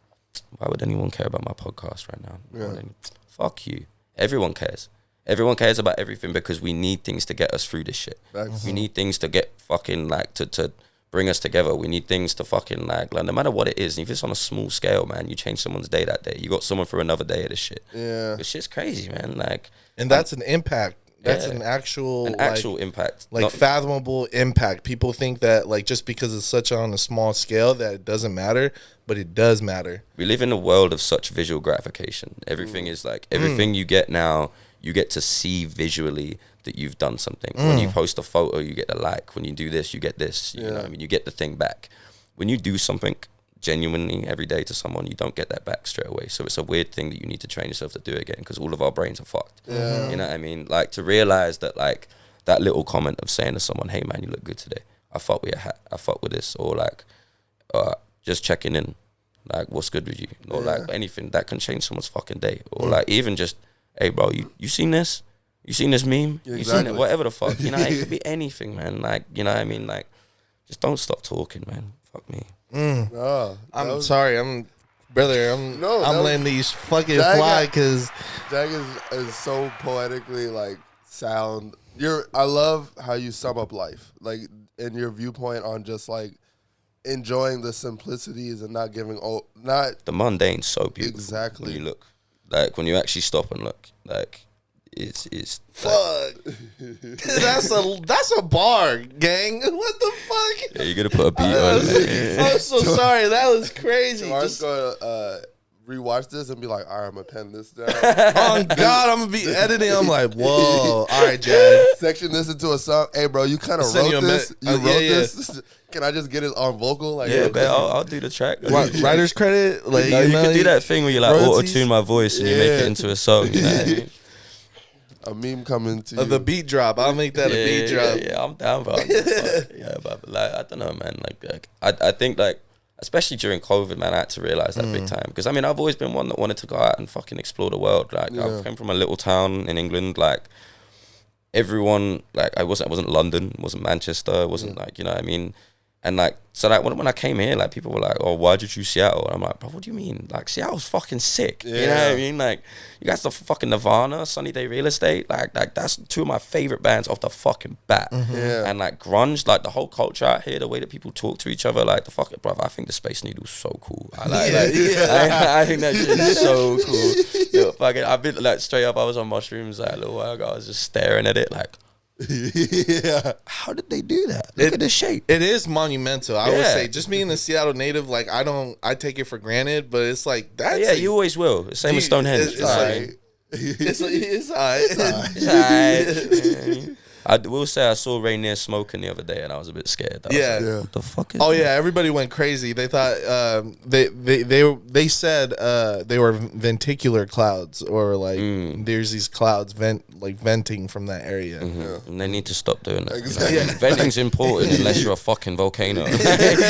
Why would anyone care about my podcast right now?" Yeah. Fuck you. Everyone cares. Everyone cares about everything because we need things to get us through this shit. We need things to get fucking like to bring us together. We need things to fucking like no matter what it is. And if it's on a small scale, man, you change someone's day that day. You got someone for another day of this shit. Yeah, this shit's crazy, man. Like, and that's an impact. That's an actual impact, like fathomable impact. People think that like just because it's such on a small scale that it doesn't matter, but it does matter. We live in a world of such visual gratification. Everything is like everything you get now, you get to see visually that you've done something. When you post a photo, you get a like. When you do this, you get this. You know what I mean? You get the thing back. When you do something genuinely every day to someone, you don't get that back straight away. So it's a weird thing that you need to train yourself to do again because all of our brains are fucked. You know what I mean? Like to realize that like that little comment of saying to someone, "Hey man, you look good today. I fuck with your hat. I fuck with this," or like just checking in, like what's good with you, or like anything that can change someone's fucking day, or like even just, "Hey bro, you seen this? You seen this meme? You seen it? Whatever the fuck, you know, it could be anything, man. Like, you know what I mean? Like, just don't stop talking, man. Fuck me." I'm sorry, I'm letting these fucking fly because Jag is so poetically like sound. I love how you sum up life, like in your viewpoint on just like enjoying the simplicities and not giving not the mundane's so beautiful. Exactly. When you look, like when you actually stop and look, like it's fuck. That's a bar, gang. What the fuck? Yeah, you're gonna put a beat on it. I'm so sorry. That was crazy. So I'm just gonna rewatch this and be like, "All right, I'm gonna pen this down." Oh God, I'm gonna be editing. I'm like, whoa. All right, Jag. Section this into a song. Hey, bro, you kind of wrote this. You wrote this. Can I just get it on vocal? Like, yeah, man, I'll do the track. Writer's credit. Like, no, you can do that thing where you like auto tune my voice and you make it into a song. You know what I mean? A meme coming to you. The beat drop. I'll make that a beat drop. Yeah, I'm down, bro. Yeah, but like, I don't know, man. Like I think like, especially during COVID, man, I had to realize that big time. Because I mean, I've always been one that wanted to go out and fucking explore the world. Like, I came from a little town in England. Like, everyone, like, I wasn't London, wasn't Manchester, wasn't like, you know what I mean? And like, so like when I came here, like people were like, "Oh, why'd you choose Seattle?" And I'm like, "Bro, what do you mean? Like, Seattle's fucking sick." You know what I mean? Like, you guys, the fucking Nirvana, Sunny Day Real Estate, like that's two of my favorite bands off the fucking bat. And like grunge, like the whole culture out here, the way that people talk to each other, like the fucking, bro, I think the Space Needle's so cool. I I think that shit is so cool. Yo, fucking, I've been like straight up, I was on mushrooms like a little while ago. I was just staring at it like, how did they do that? Look at the shape. It is monumental. I would say, just being a Seattle native, like I take it for granted, but it's like that's you always will. Same with Stonehenge. It's all right. It's all right. I will say I saw Rainier smoking the other day and I was a bit scared. I was like, what the fuck is that? Yeah, everybody went crazy. They thought they said they were venticular clouds, or like there's these clouds venting from that area. And they need to stop doing that. Exactly. You know? Venting's important unless you're a fucking volcano. Exactly.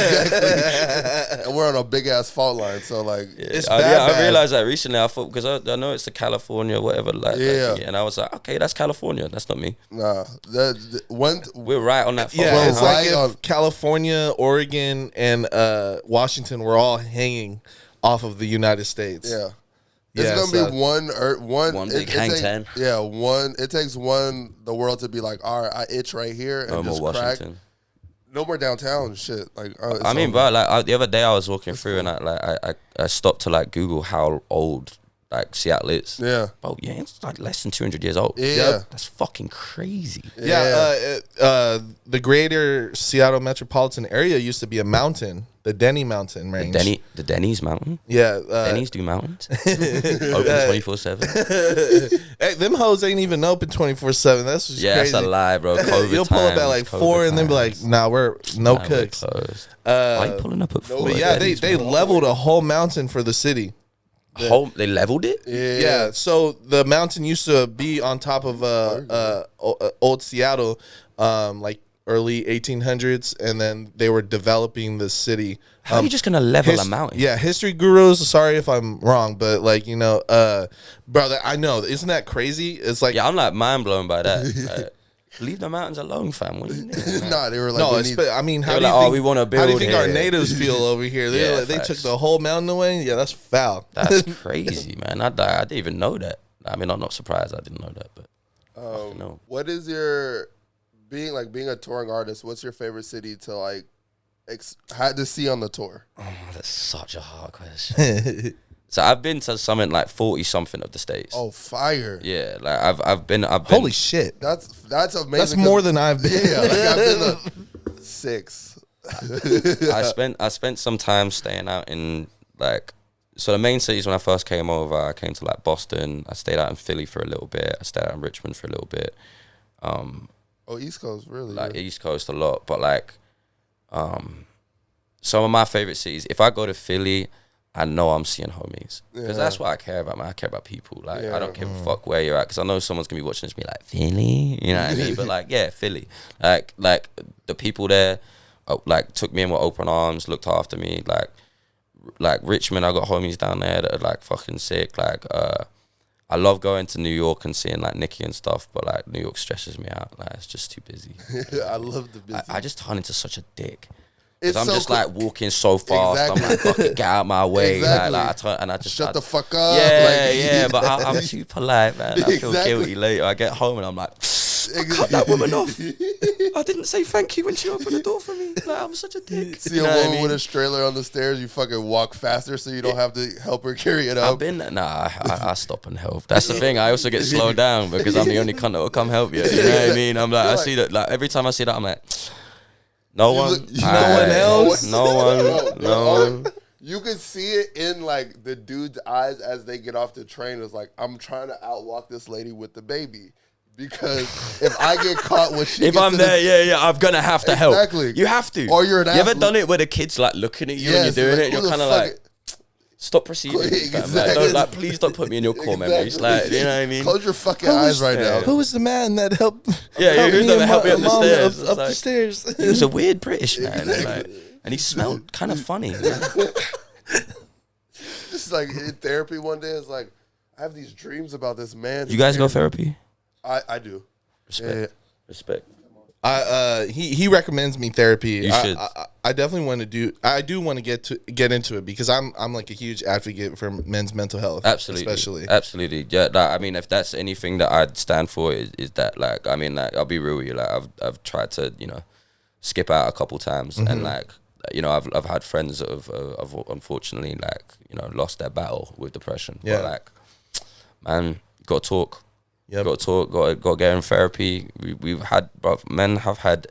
And we're on a big ass fault line, so like it's bad. I realized that recently. I thought, because I know it's the California whatever, like and I was like, okay, that's California, that's not me. Nah. We're right on that. Yeah, it's like if California, Oregon, and Washington were all hanging off of the United States. Yeah, It's Yeah, gonna so- be one big hang ten. Yeah, one. It takes the world to be like, all right, I itch right here and No just more crack. Washington. No more downtown shit. Like, I mean, bro, like the other day I was walking through and I stopped to like Google how old like Seattle is. Yeah. Oh yeah, it's like less than 200 years old. Yeah. Yep. That's fucking crazy. The greater Seattle metropolitan area used to be a mountain, the Denny Mountain range. The Denny's mountain. Yeah. Denny's do mountains. Open 24/7. Hey, them hoes ain't even open 24/7. That's just Yeah, crazy. that's a lie, bro. COVID You'll pull up at like times, 4 and then be like, times. nah, we're no Nah, we're cooks. closed. Why are you pulling up at 4? But yeah, they leveled a whole mountain for the city. They leveled it. Yeah. So the mountain used to be on top of old Seattle, like early 1800s, and then they were developing the city. How are you just gonna level a mountain? Yeah, history gurus. Sorry if I'm wrong, but like brother, I know. Isn't that crazy? It's like Yeah, I'm like mind blown by that. Like, leave the mountains alone, fam. What do you mean? Nah, they were like, no. we need- I mean, how They do were you like, think? we wanna How do you build think our here. natives feel over here? Yeah, They took facts. the whole mountain away. Yeah, that's foul. That's crazy, man. I didn't even know that. I mean, I'm not surprised I didn't know that, but no. what is your being a touring artist? What's your favorite city to like had to see on the tour? Oh, that's such a hard question. So I've been to something like 40 something of the states. Oh, fire! Yeah, like I've been. Holy shit! That's amazing. That's more than I've been. Yeah, like I've been to 6. I spent some time staying out in like. So the main cities when I first came over, I came to like Boston. I stayed out in Philly for a little bit. I stayed out in Richmond for a little bit. Oh, East Coast, really? Like East Coast a lot, but like, some of my favorite cities. If I go to Philly, I know I'm seeing homies because that's what I care about, man. I care about people. Like I don't give a fuck where you're at because I know someone's gonna be watching this and be like Philly, you know what I mean? But like, yeah, Philly. Like the people there, like took me in with open arms, looked after me. Like Richmond, I got homies down there that are like fucking sick. Like I love going to New York and seeing like Nicki and stuff, but like New York stresses me out. Like it's just too busy. I love the busy. I just turn into such a dick. It's I'm so just cool. like walking so fast. Exactly. I'm like, fuck it, get out my way. Exactly. Like I turn and I just Shut the fuck up. Yeah, like, yeah. But I'm too polite, man. I feel Exactly. guilty later. I get home and I'm like, I cut that woman off. I didn't say thank you when she opened the door for me. Like I'm such a dick. See You a know what I woman mean? with a stroller on the stairs, you fucking walk faster so you don't have to help her carry it up. I've been I stop and help. That's the thing. I also get slowed down because I'm the only cunt that will come help you. You know what I mean? I'm like, I see that. Like every time I see that, I'm like, no one, else? no one. You can see it in like the dude's eyes as they get off the train. It's like, I'm trying to outwalk this lady with the baby. Because if I get caught when she If gets I'm to there, I'm gonna have to help. Exactly. You have to. Or you're an You ever athlete. done it where the kid's like looking at you Yes, and you're doing like, it? You're who the kind of fuck like, stop proceeding. fam. Exactly. Like, please don't put me in your core memories. Like, you know what I mean? Close your fucking eyes right now. Who was the man that helped? Yeah, who's me that and helped me my up the mom stairs? It's Up the like- stairs. He was a weird British man, and he smelled kind of funny. Just like in therapy one day, it's like, I have these dreams about this man. You guys go therapy? I do. Respect. Yeah. Respect. He recommends me therapy. You should. I definitely want to do. I do want to get into it because I'm like a huge advocate for men's mental health. Absolutely, especially. absolutely. Yeah, like, I mean, if that's anything that I'd stand for, is that like, I mean, like, I'll be real with you. Like, I've tried to, skip out a couple times, and like, I've had friends that have unfortunately like, lost their battle with depression. Yeah. But like, man, you got to talk. Yep. Got to talk. Got to get in therapy. Men have had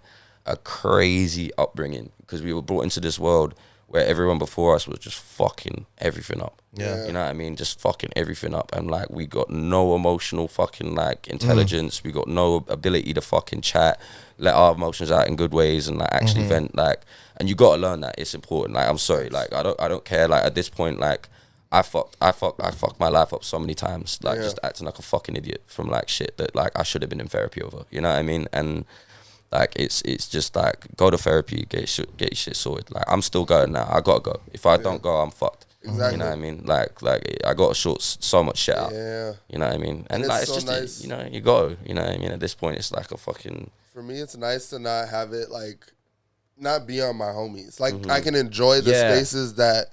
a crazy upbringing because we were brought into this world where everyone before us was just fucking everything up. Yeah. You know what I mean? Just fucking everything up. And like, we got no emotional fucking like intelligence. We got no ability to fucking chat, let our emotions out in good ways and like actually vent. Like, and you got to learn that. It's important. Like, I'm sorry. Like, I don't care. Like, at this point, like, I fucked my life up so many times, like just acting like a fucking idiot from like shit that like I should have been in therapy over. You know what I mean? And like it's just like, go to therapy, get your shit sorted. Like, I'm still going now. I gotta go. If I don't go, I'm fucked. Exactly. You know what I mean? Like I gotta sort so much shit out. Yeah. You know what I mean? And it's like, it's so just nice. you go. You know what I mean? At this point, it's like a fucking. For me, it's nice to not have it like, not be on my homies. Like, I can enjoy the spaces that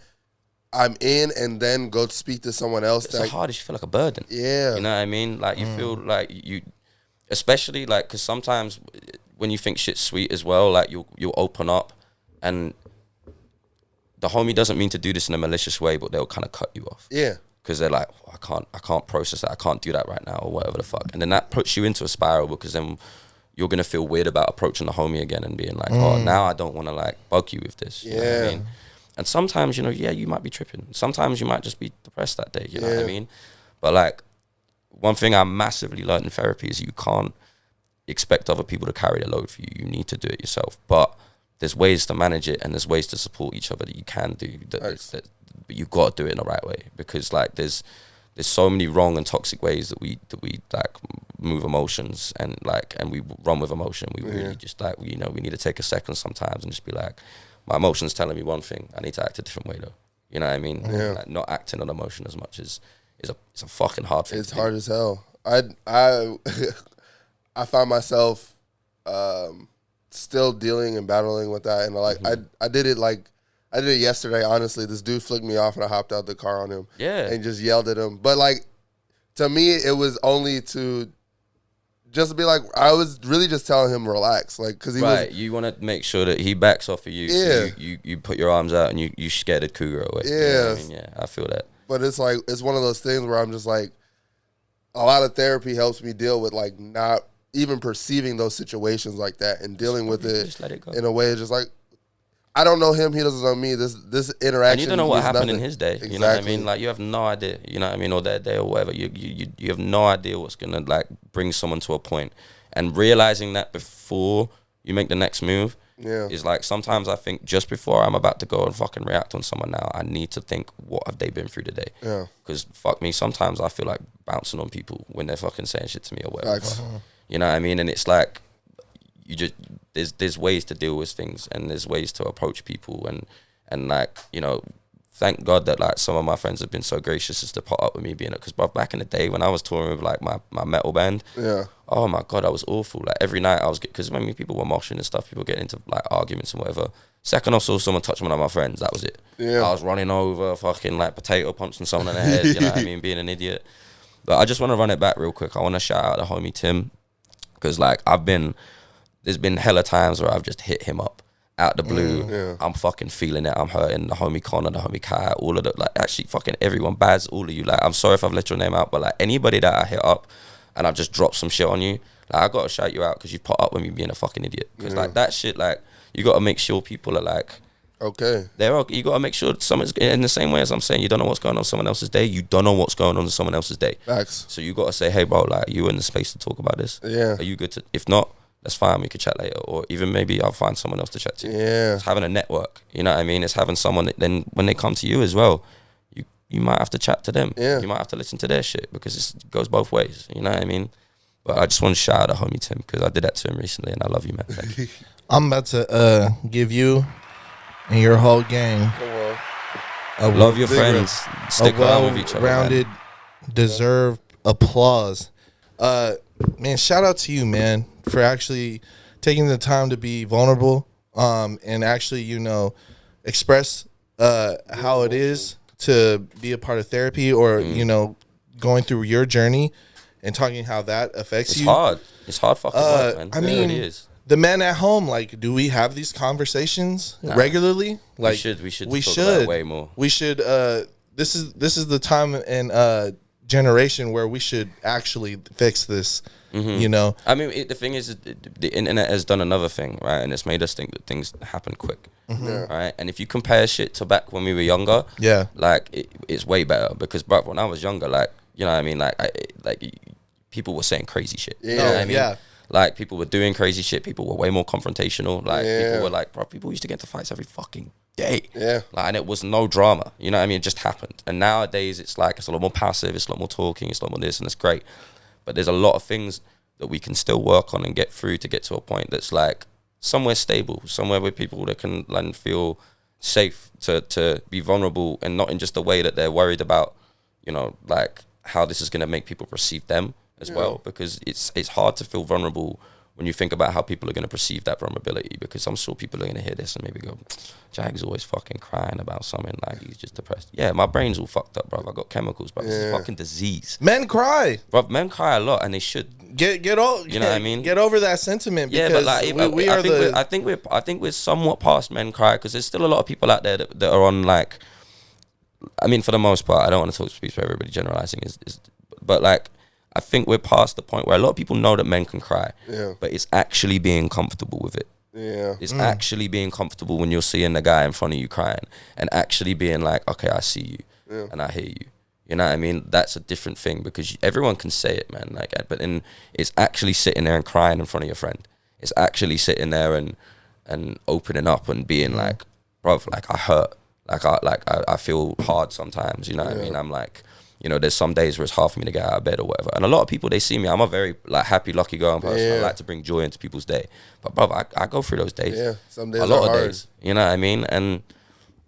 I'm in and then go speak to someone else. It's the hardest. You feel like a burden. Yeah. You know what I mean? Like you feel like you, especially like, because sometimes when you think shit's sweet as well, like you'll open up, and the homie doesn't mean to do this in a malicious way, but they'll kind of cut you off. Yeah. Because they're like, oh, I can't process that. I can't do that right now, or whatever the fuck. And then that puts you into a spiral, because then you're gonna feel weird about approaching the homie again and being like, oh, now I don't want to like bug you with this. You know what I mean? And sometimes, you know, yeah, you might be tripping. Sometimes you might just be depressed that day. You know what I mean? But like, one thing I massively learned in therapy is you can't expect other people to carry the load for you. You need to do it yourself. But there's ways to manage it, and there's ways to support each other that you can do. But you've got to do it in the right way, because like there's so many wrong and toxic ways that we like move emotions, and we run with emotion. We really just like, you know, we need to take a second sometimes and just be like, my emotion's telling me one thing, I need to act a different way though. You know what I mean? Like, not acting on emotion as much is a fucking hard thing. It's hard as hell. I find myself still dealing and battling with that, and like I did it yesterday. Honestly, this dude flicked me off, and I hopped out the car on him, and just yelled at him. But like, to me, it was only to just be like, I was really just telling him relax, like, because he was. You want to make sure that he backs off of you. Yeah. So you put your arms out and you scared the cougar away. Yeah. You know what I mean? Yeah, I feel that. But it's like, it's one of those things where I'm just like, a lot of therapy helps me deal with like not even perceiving those situations like that, and dealing with it, just let it go. In a way. It's just like, I don't know him, he doesn't know me. This interaction, and you don't know what happened in his day. Exactly. You know what I mean? Like, you have no idea. You know what I mean? Or their day, or whatever. You have no idea what's gonna like bring someone to a point. And realizing that before you make the next move is like, sometimes I think just before I'm about to go and fucking react on someone now, I need to think, what have they been through today? Yeah. Because fuck me, sometimes I feel like bouncing on people when they're fucking saying shit to me or whatever. You know what I mean? And it's like, you just, there's ways to deal with things, and there's ways to approach people, and like, you know, thank God that like some of my friends have been so gracious as to put up with me being, because back in the day when I was touring with like my metal band, oh my God, I was awful. Like every night I was, because when people were moshing and stuff, people get into like arguments and whatever. Second I saw someone touch one of my friends, that was it. I was running over, fucking like potato punching someone in the head, you know what I mean, being an idiot. But I just want to run it back real quick. I want to shout out the homie Tim, because like there's been hella times where I've just hit him up out the blue. I'm fucking feeling it. I'm hurting. The homie Connor, the homie Kai, all of the, like, actually fucking everyone, Baz, all of you. Like, I'm sorry if I've let your name out, but like anybody that I hit up and I've just dropped some shit on you, like, I gotta shout you out, because you put up with me being a fucking idiot. Because like that shit, like, you gotta make sure people are like, okay, you gotta make sure someone's, in the same way as I'm saying, you don't know what's going on in someone else's day, you don't know what's going on in someone else's day. Facts. So you gotta say, hey bro, like, you in the space to talk about this? Are you good to, if not, that's fine, we could chat later, or even maybe I'll find someone else to chat to. It's having a network, you know what I mean? It's having someone that then when they come to you as well, you might have to chat to them. You might have to listen to their shit, because it goes both ways, you know what I mean? But I just want to shout out to homie Tim, because I did that to him recently, and I love you, man. Thank you. I'm about to give you and your whole gang love your friends. Stick around with each other. Rounded, deserved applause. Man, shout out to you, man, for actually taking the time to be vulnerable, and actually, you know, express how it is to be a part of therapy, or you know, going through your journey and talking how that affects you. It's hard fucking work, man. I mean, it is. The men at home, like, do we have these conversations regularly? Like, we should talk about it way more. We should. This is the time and generation where we should actually fix this. You know, I mean, the thing is, the internet has done another thing, right? And it's made us think that things happen quick, right? And if you compare shit to back when we were younger, like it's way better, because bro, when I was younger, like, you know what I mean, like people were saying crazy shit. You know what I mean? Like, people were doing crazy shit. People were way more confrontational. Like, people were like, bro, people used to get into fights every fucking day. Like, and it was no drama. You know what I mean? It just happened. And nowadays, it's like, it's a lot more passive. It's a lot more talking. It's a lot more this, and it's great. But there's a lot of things that we can still work on and get through to get to a point that's like somewhere stable, somewhere with people that can like feel safe to be vulnerable, and not in just a way that they're worried about, you know, like how this is going to make people perceive them as well, because it's hard to feel vulnerable when you think about how people are going to perceive that vulnerability, because I'm sure people are going to hear this and maybe go, Jag's always fucking crying about something, like he's just depressed. Yeah, my brain's all fucked up, bro. I got chemicals, bro. It's a fucking disease. Men cry. Bro, men cry a lot, and they should. Get over. You know what I mean? Get over that sentiment. Yeah, Because but like, I I think we're somewhat past men cry, because there's still a lot of people out there that are on, like, I mean, for the most part, I don't want to speak for everybody, generalizing but like, I think we're past the point where a lot of people know that men can cry, but it's actually being comfortable with it. Yeah, it's actually being comfortable when you're seeing the guy in front of you crying, and actually being like, okay, I see you and I hear you. You know what I mean? That's a different thing, because everyone can say it, man. Like, but then it's actually sitting there and crying in front of your friend. It's actually sitting there and opening up and being like, bro, like I hurt, like I feel hard sometimes. You know what I mean? I'm like, you know, there's some days where it's hard for me to get out of bed or whatever. And a lot of people, they see me, I'm a very like happy, lucky going person. I like to bring joy into people's day. But bro, I go through those days. Yeah, some days a lot are of hard. days. You know what I mean?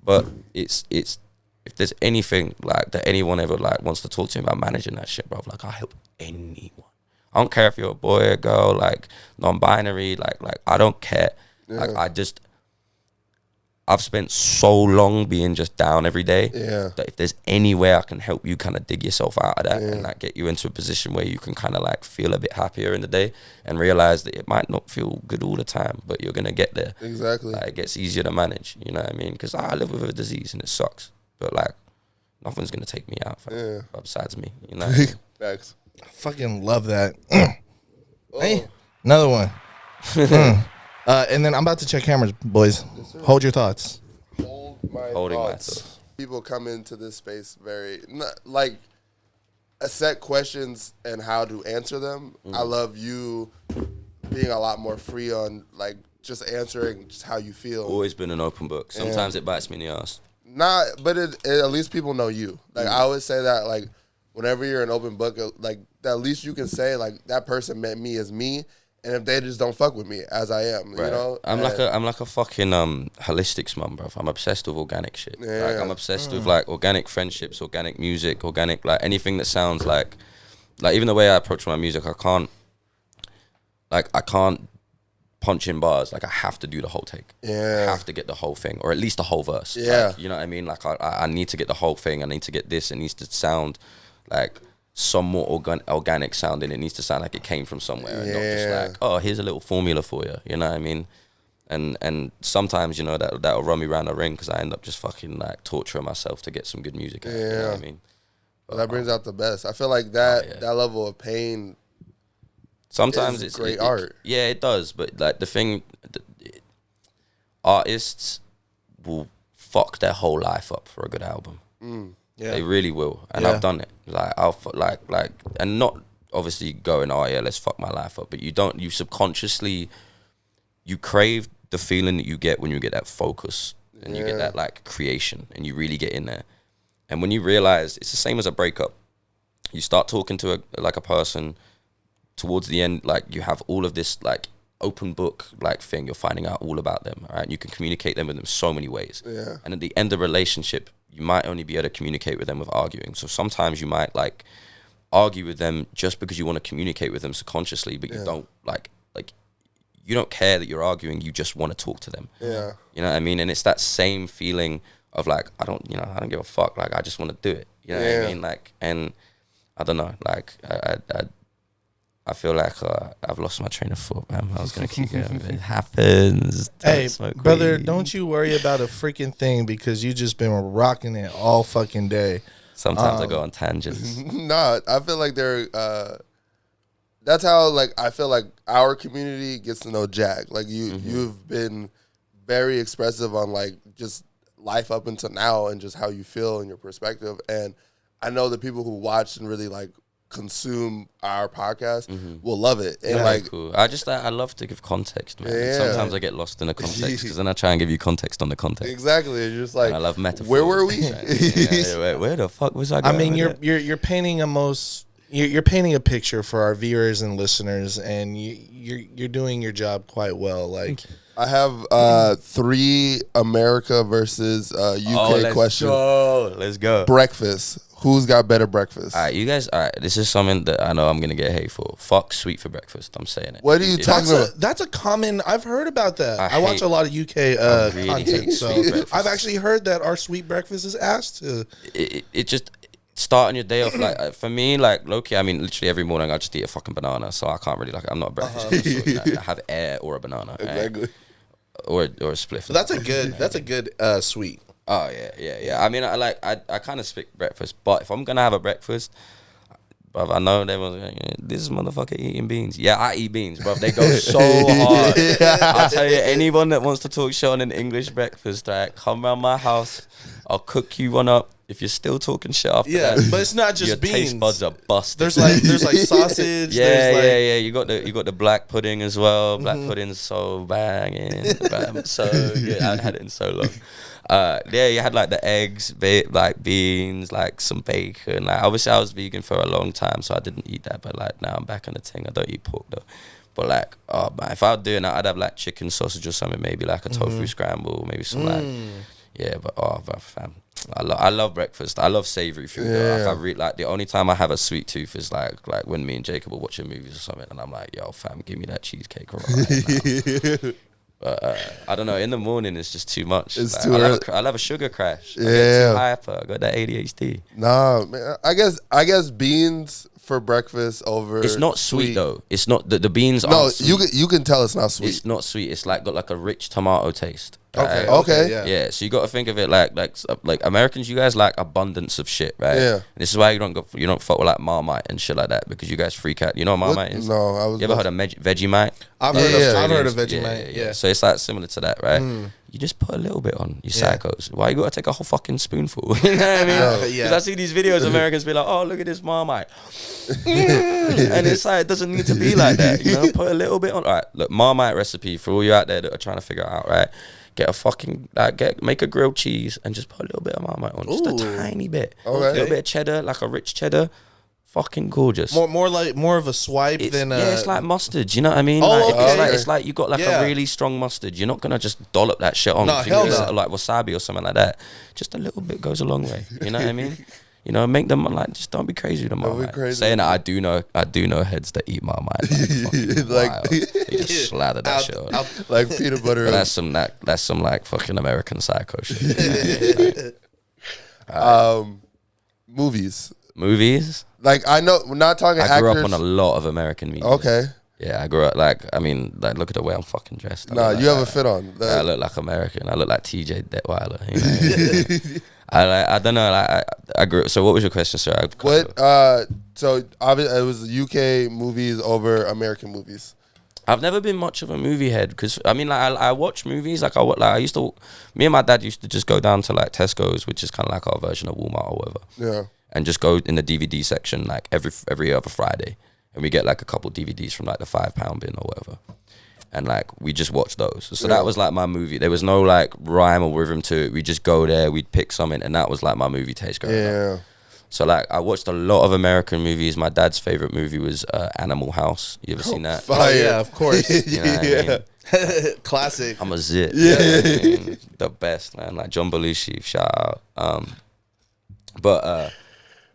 But it's if there's anything like that anyone ever like wants to talk to me about managing that shit, bro, like I help anyone. I don't care if you're a boy or girl, like non-binary, like I don't care. Like I've spent so long being just down every day that if there's any way I can help you kind of dig yourself out of that and like get you into a position where you can kind of like feel a bit happier in the day and realize that it might not feel good all the time, but you're going to get there. Exactly. Like, it gets easier to manage, you know what I mean? Because I live with a disease and it sucks, but like nothing's going to take me out besides me, you know what I mean? Facts. I fucking love that. Hey, another one. And then I'm about to check cameras, boys. Hold your thoughts. Holding my thoughts. People come into this space very like set questions and how to answer them. I love you being a lot more free on like just answering just how you feel. Always been an open book. Sometimes it bites me in the ass. But at least people know you. Like I always say that, like whenever you're an open book, like at least you can say like that person met me as me. And if they just don't fuck with me as I am, you know, I'm like a fucking holistics mum, bro. I'm obsessed with organic shit. Like I'm obsessed with like organic friendships, organic music, organic like anything that sounds like even the way I approach my music, I can't punch in bars. Like I have to do the whole take. I have to get the whole thing, or at least the whole verse. Like, you know what I mean? Like I need to get the whole thing. I need to get this. It needs to sound like somewhat organic sounding. It needs to sound like it came from somewhere and not just like, oh, here's a little formula for you. You know what I mean? And sometimes, you know, that'll run me around the ring because I end up just fucking like torturing myself to get some good music out. You know what I mean? Well, that brings out the best. I feel like that level of pain sometimes it's great art. Yeah, it does. But like the thing, artists will fuck their whole life up for a good album. Yeah. They really will, and I've done it. Like I'll like, and not obviously going, oh yeah, let's fuck my life up. But you subconsciously, you crave the feeling that you get when you get that focus and you get that like creation, and you really get in there. And when you realize it's the same as a breakup, you start talking to a person. Towards the end, like you have all of this like open book like thing. You're finding out all about them, right? And you can communicate them with them so many ways. Yeah. And at the end of a relationship, you might only be able to communicate with them with arguing. So sometimes you might like argue with them just because you want to communicate with them subconsciously, but you don't like you don't care that you're arguing. You just want to talk to them. Yeah. You know what I mean? And it's that same feeling of like, I don't give a fuck. Like, I just want to do it. You know what I mean? Like, and I don't know, like I feel like I've lost my train of thought, man. I was going to keep going. It happens. Hey, brother, don't you worry about a freaking thing because you just been rocking it all fucking day. Sometimes I go on tangents. Nah, I feel like that's how, like, I feel like our community gets to know Jag. Like, you've been very expressive on, like, just life up until now and just how you feel and your perspective. And I know the people who watch and really, like, consume our podcast will love it. And like cool. I love to give context, man. Yeah. Sometimes I get lost in the context because then I try and give you context on the context. Exactly. It's just like, and I love metaphors. Where were we? Where the fuck was I going? I mean, you're painting you're painting a picture for our viewers and listeners, and you're doing your job quite well. Like, I have 3 America versus UK questions. Let's go. Breakfast. Who's got better breakfast? All right, you guys. All right, this is something that I know I'm gonna get hate for. Fuck sweet for breakfast. I'm saying it. What are you talking about? That's a common. I've heard about that. I watch hate- a lot of UK really content, hate so sweet breakfast. I've actually heard that our sweet breakfast is asked to. It just starting your day off like for me like low-key, I mean literally every morning I just eat a fucking banana, so I can't really like I'm not a breakfast person, so, like, I have air or a banana, Exactly. right? or a spliff. So that's a good sweet. Oh yeah. I mean, I kind of skip breakfast, but if I'm gonna have a breakfast, bruv, I know they was like, this motherfucker eating beans. Yeah, I eat beans, bruv. They go so hard. I'll tell you, anyone that wants to talk shit on an English breakfast, right, come around my house. I'll cook you one up. If you're still talking shit after that, but it's not just your beans. taste buds are busted. There's like sausage. Yeah, there's like, yeah. You got the black pudding as well. Black pudding's so banging, so good. I haven't had it in so long. Yeah, you had like the eggs, like beans, like some bacon. Like obviously I was vegan for a long time, so I didn't eat that. But like now I'm back on the thing. I don't eat pork though. But like, oh man, if I was doing that, I'd have like chicken sausage or something. Maybe like a tofu scramble. Maybe some like, yeah. But fam. I love breakfast. I love savory food. Though. Like, I really like the only time I have a sweet tooth is like when me and Jacob are watching movies or something, and I'm like, yo, fam, give me that cheesecake right now. But I don't know. In the morning, it's just too much. It's like, too early. I'll have a sugar crash. I Yeah. get too hyper. I got that ADHD. Nah, man. I guess beans for breakfast over. It's not sweet though. It's not the beans. No, aren't sweet. you can tell it's not sweet. It's not sweet. It's like got like a rich tomato taste. okay, right? Okay. Yeah, so you got to think of it like Americans. You guys like abundance of shit, right? Yeah. And this is why you don't fuck with like Marmite and shit like that, because you guys freak out. You know what Marmite is? No, I was. You ever heard of Vegemite? I've heard of Vegemite. Yeah. So it's like similar to that, right? You just put a little bit on, you psychos. Why you gotta take a whole fucking spoonful? You know what I mean? Because I see these videos, Americans be like, oh, look at this Marmite. And it's like, it doesn't need to be like that, you know? Put a little bit on. All right, look, Marmite recipe for all you out there that are trying to figure it out, right? Get a fucking, make a grilled cheese and just put a little bit of Marmite on. Just a tiny bit. Okay. A little bit of cheddar, like a rich cheddar. Fucking gorgeous. More of a swipe than it's like mustard. You know what I mean? Oh, like, okay. it's like you got like a really strong mustard. You're not gonna just dollop that shit on. No, hell no. Like wasabi or something like that. Just a little bit goes a long way. You know what I mean? You know, make them like, just don't be crazy with them. Saying that, I do know heads that eat Marmite. Like, they just slather that shit on. like peanut butter. But that's some like fucking American psycho shit. Movies. Movies. Like I know, we're not talking. I grew actors. up on a lot of American media. Okay. Yeah, I grew up like, I mean, like look at the way I'm fucking dressed. Nah, you have a fit on. I look like American. I look like TJ Detweiler. You know? I don't know. Like, I grew up. So what was your question, sir? So obviously it was UK movies over American movies. I've never been much of a movie head because I mean, like I watch movies. I used to. Me and my dad used to just go down to like Tesco's, which is kind of like our version of Walmart or whatever. Yeah. And just go in the DVD section like every other Friday, and we get like a couple DVDs from like the £5 bin or whatever, and like we just watch those. So that was like my movie. There was no like rhyme or rhythm to it. We just go there, we'd pick something, and that was like my movie taste growing up. So like I watched a lot of American movies. My dad's favorite movie was Animal House. You ever seen that? Oh yeah, of course. You know what I mean? Classic. I'm a zit. Yeah, I mean? The best, man. Like John Belushi, shout out.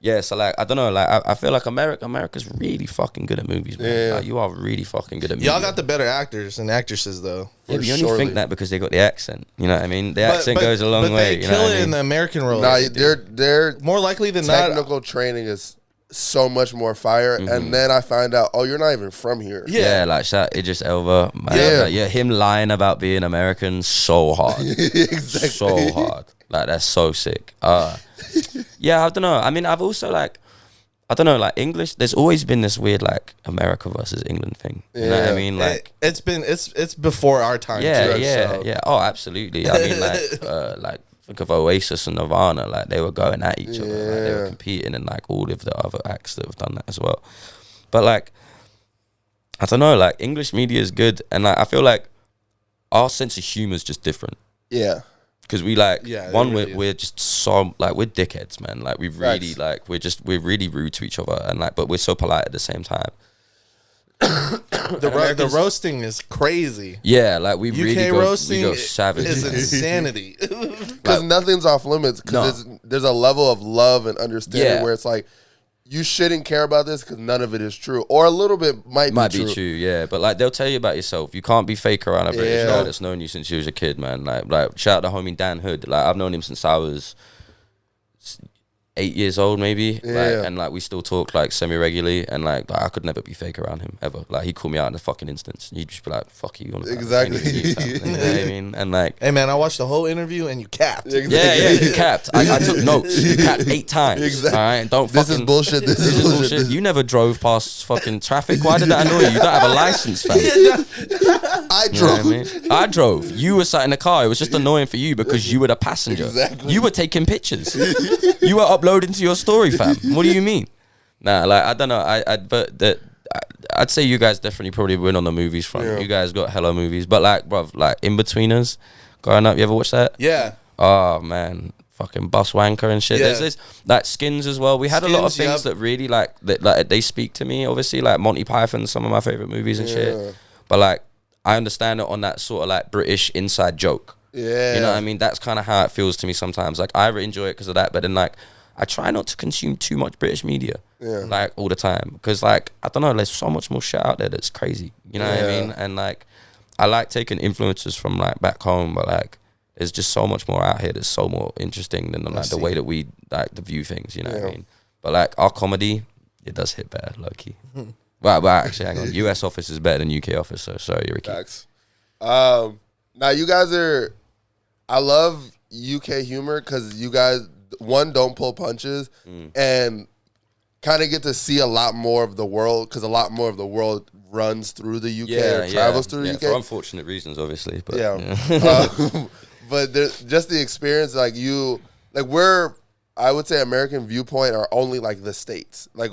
Yeah, so like I don't know, like I feel like America's really fucking good at movies, man. Yeah. Like, you are really fucking good at movies. Y'all got the better actors and actresses though. Yeah, but you only think that because they got the accent. You know what I mean? The accent goes a long way. They You kill know what it I mean? in the American role. Nah, they're more likely than not. technical training is so much more fire, and then I find out, oh, you're not even from here. Yeah, like shout Idris Elba. Man. Like, him lying about being American, so hard. Exactly. So hard. Like that's so sick. Yeah, I don't know. I mean, I've also like, I don't know, like English. There's always been this weird like America versus England thing. You know what I mean? Like it's before our time. yeah, too, yeah, so. yeah. Oh, absolutely. I mean, like think of Oasis and Nirvana. Like they were going at each other. Like, they were competing, and like all of the other acts that have done that as well. But like, I don't know. Like English media is good, and like I feel like our sense of humor is just different. Yeah. Because we like we're just so like we're dickheads, man. Like we really like we're really rude to each other, and like but we're so polite at the same time. The roasting is crazy. Yeah, like we UK really roasting go savage. is insanity. Because nothing's off limits. Because there's a level of love and understanding where it's like, you shouldn't care about this because none of it is true, or a little bit might be true. Yeah. But like they'll tell you about yourself. You can't be fake around a British guy that's known you since you was a kid, man. Like shout out to homie Dan Hood. Like I've known him since I was 8 years old, maybe. And like we still talk like semi-regularly, and like I could never be fake around him ever. Like he'd call me out in a fucking instance. He'd just be like, "Fuck you." Exactly. You know what I mean? And like, hey man, I watched the whole interview and you capped. Exactly. yeah, you capped. I took notes. You capped 8 times. Exactly. All right, don't. This is bullshit. This is bullshit. You never drove past fucking traffic. Why did that annoy you? You don't have a license, fam. I drove. You know what I mean? I drove. You were sat in the car. It was just annoying for you because you were the passenger. Exactly. You were taking pictures. You were uploading to your story, fam. What do you mean? Nah, like I don't know. I'd say you guys definitely probably win on the movies front. Yeah. You guys got hella movies, but like, bruv, like In Betweeners, growing up, you ever watch that? Yeah. Oh man, fucking Bus Wanker and shit. Yeah. There's this like Skins as well. We had a lot of Skins, things that really like they speak to me. Obviously, like Monty Python, some of my favorite movies and shit. But like, I understand it on that sort of like British inside joke. Yeah. You know what I mean? That's kind of how it feels to me sometimes. Like I enjoy it because of that, but then like I try not to consume too much British media, like all the time, because like I don't know, there's so much more shit out there that's crazy. You know what I mean? And like I like taking influences from like back home, but like there's just so much more out here that's so more interesting than like the way that we like to view things. You know what I mean? But like our comedy, it does hit bad, low key. Well, actually, hang on. US Office is better than UK Office, so sorry, Ricky. Facts. Now you guys I love UK humor because you guys, one, don't pull punches and kind of get to see a lot more of the world, because a lot more of the world runs through the UK or travels through the UK. For unfortunate reasons, obviously. But, but just the experience, like I would say American viewpoint are only like the States. Like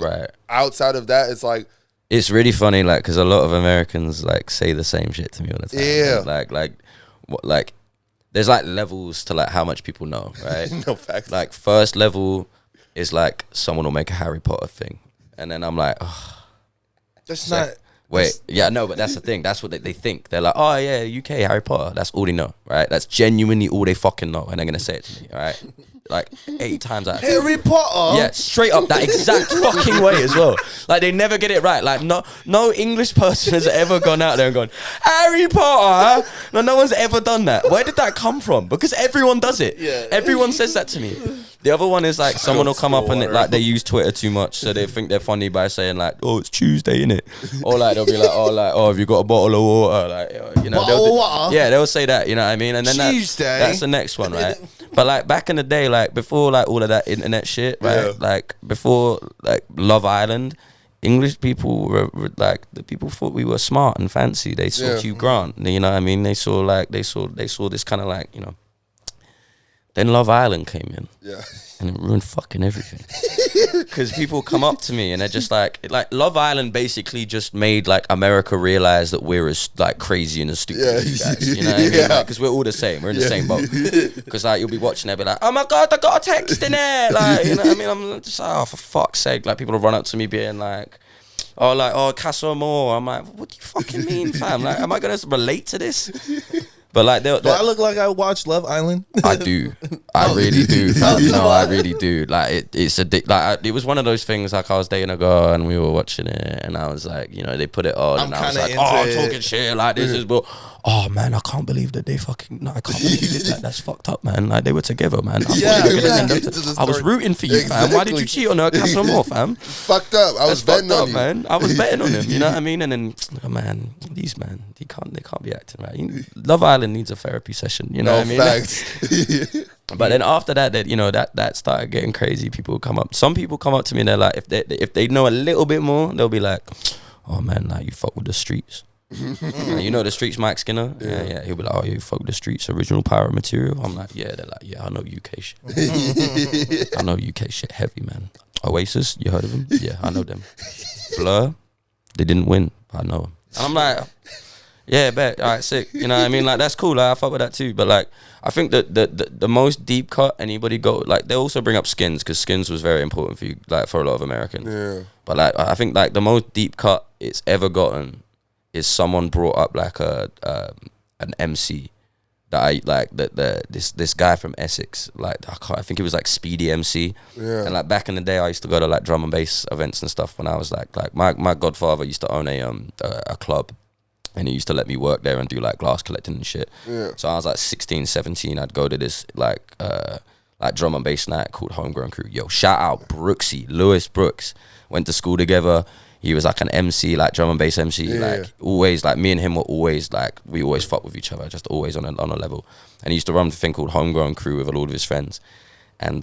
outside of that, it's like, it's really funny, like, because a lot of Americans like say the same shit to me all the time. Yeah. Like, there's like levels to like how much people know, right? No facts. Like first level is like someone will make a Harry Potter thing, and then I'm like, oh, That's not. wait, yeah, no, but that's the thing. That's what they think. They're like, oh yeah, UK Harry Potter. That's all they know, right? That's genuinely all they fucking know, and they're gonna say it to me, all right? Like 8 times out of 10. Harry Potter. Yeah, straight up that exact fucking way as well. Like they never get it right. Like no English person has ever gone out there and gone, Harry Potter. No one's ever done that. Where did that come from? Because everyone does it. Yeah. Everyone says that to me. The other one is like someone will come up and like they use Twitter too much, so they think they're funny by saying like, oh, it's Tuesday, innit? Or like they'll be like, oh, have you got a bottle of water? Like, you know, bottle of water? Yeah, they'll say that. You know what I mean? And then that's the next one, right? But like back in the day, like before like all of that internet shit, right? Like before like Love Island, English people were like, the people thought we were smart and fancy. They saw Hugh Grant, you know what I mean? They saw this kind of like, you know. Then Love Island came in. Yeah. And it ruined fucking everything. Because people come up to me and they're just like Love Island basically just made like America realize that we're as like crazy and as stupid as you guys. You know what I mean? Because we're all the same. We're in the same boat. Because like you'll be watching it, be like, oh my God, I got a text in it. Like, you know what I mean? I'm just like, oh, for fuck's sake. Like people will run up to me being like, oh, Castle Moore. I'm like, what do you fucking mean, fam? Like, am I going to relate to this? But like, do I look like I watched Love Island? I do. I really do. Fam. No, I really do. Like it's it was one of those things. Like I was dating a girl and we were watching it, and I was like, you know, they put it on, and I was like, I'm talking shit. Like this is, but oh man, I can't believe that they fucking. No, I can't believe you did that. That's fucked up, man. Like they were together, man. I was rooting for you, fam. Why did you cheat on her? Castle Moore, fam. Fucked up. I was betting on you, man. I was betting on him. You know what I mean? And then, oh, man, they can't be acting right. Love Island needs a therapy session. You know what I mean? Facts. But then after that, you know, that started getting crazy. People would come up. Some people come up to me and they're like, if they know a little bit more, they'll be like, oh man, like you fuck with the streets. You know the streets, Mike Skinner. Yeah. He'll be like, oh, you fuck with the streets, original pirate material. I'm like, yeah. They're like, yeah, I know UK shit. I know UK shit heavy, man. Oasis, you heard of them? Yeah, I know them. Blur, they didn't win. I know them. And I'm like, yeah, bet. All right, sick. You know what I mean? Like, that's cool. Like, I fuck with that too. But, like, I think that the most deep cut anybody go, like, they also bring up Skins, because Skins was very important for you, like, for a lot of Americans. Yeah. But, like, I think, like, the most deep cut it's ever gotten is someone brought up like an MC that I like this guy from Essex, like I think it was like Speedy MC. Yeah. And like back in the day I used to go to like drum and bass events and stuff when I was like my godfather used to own a club, and he used to let me work there and do like glass collecting and shit. Yeah. So I was like 16, 17, I'd go to this like drum and bass night called Homegrown Crew. Yo, shout out Brooksy, Lewis Brooks. Went to school together. He was like an MC, like drum and bass MC. Yeah. Like always, like me and him were always like, we always fuck with each other, just always on a level. And he used to run a thing called Homegrown Crew with all of his friends. And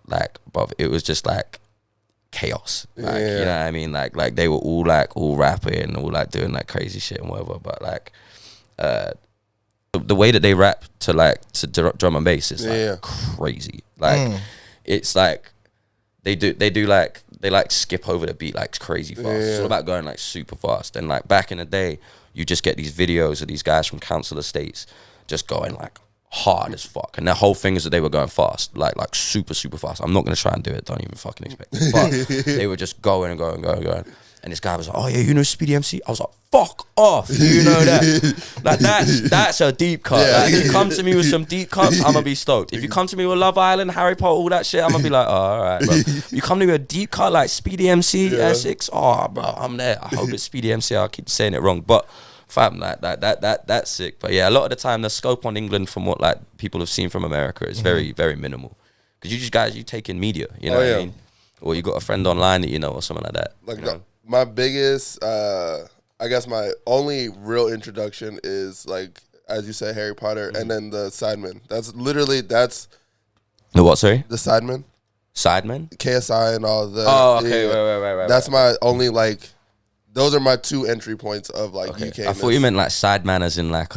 like, bruv, it was just like chaos. Like, you know what I mean? Like they were all rapping, all like doing like crazy shit and whatever. But like, the way that they rap to drum and bass is like crazy. Like it's like they like skip over the beat like crazy fast. It's all about going like super fast. And like back in the day, you just get these videos of these guys from council estates just going like hard as fuck. And their whole thing is that they were going fast, like super, super fast. I'm not gonna try and do it, don't even fucking expect it. But they were just going and going and going and going. And this guy was like, oh yeah, you know Speedy MC? I was like, fuck off. Do you know that? Like that's a deep cut. Yeah. Like, if you come to me with some deep cuts, I'm gonna be stoked. If you come to me with Love Island, Harry Potter, all that shit, I'm gonna be like, oh, all right, bro. You come to me with a deep cut like Speedy MC, Essex, oh bro, I'm there. I hope it's Speedy MC. I'll keep saying it wrong. But fam, like that's sick. But yeah, a lot of the time the scope on England from what like people have seen from America is very, very minimal. Because you take in media, you know what I mean? Or you got a friend online that you know or something like that. Like you know? my biggest, I guess my only real introduction is like, as you said, Harry Potter, and then the Sidemen. That's The what, sorry? the Sidemen, Sidemen? KSI and all the. Oh, okay, right. That's my only like. Those are my two entry points of like UK. I thought you meant like sideman as in like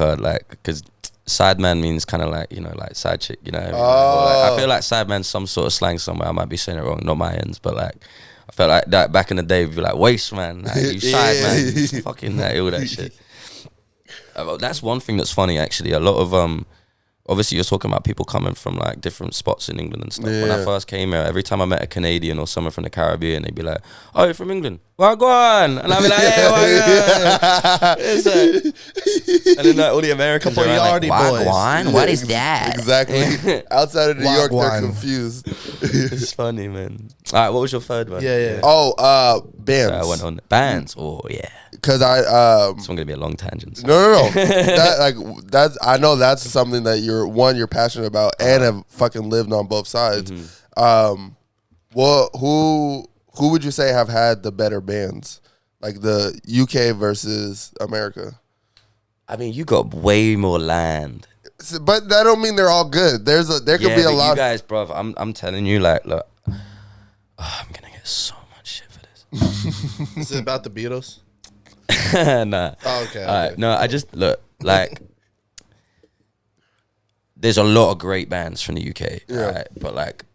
because sideman means kind of like, you know, like side chick, you know. Or like, I feel like sideman's some sort of slang somewhere. I might be saying it wrong, not my ends, but like I felt like that back in the day, we'd be like waste man, like, you side man, fucking that, all that shit. That's one thing that's funny actually. A lot of obviously you're talking about people coming from like different spots in England and stuff. When I first came here, every time I met a Canadian or someone from the Caribbean, they'd be like, oh, you're from England? Wagwan! And I'd be like, hey, Wagwan! And then like, all the Americans are like, Wagwan? What is that? Exactly. Outside of New York, they're confused. It's funny, man. All right, what was your third one? Yeah. Oh, bands. So I went on bands. Oh, yeah. Because I This one's going to be a long tangent. So. No. I know that's something that you're passionate about and have fucking lived on both sides. Well, who would you say have had the better bands, like the UK versus America? I mean, you got way more land, but that don't mean they're all good. There could be a lot. You guys, bro, I'm telling you, like, look, I'm gonna get so much shit for this. Is it about the Beatles? Nah. Oh, okay. All right. No, I just look like there's a lot of great bands from the UK, right? But like,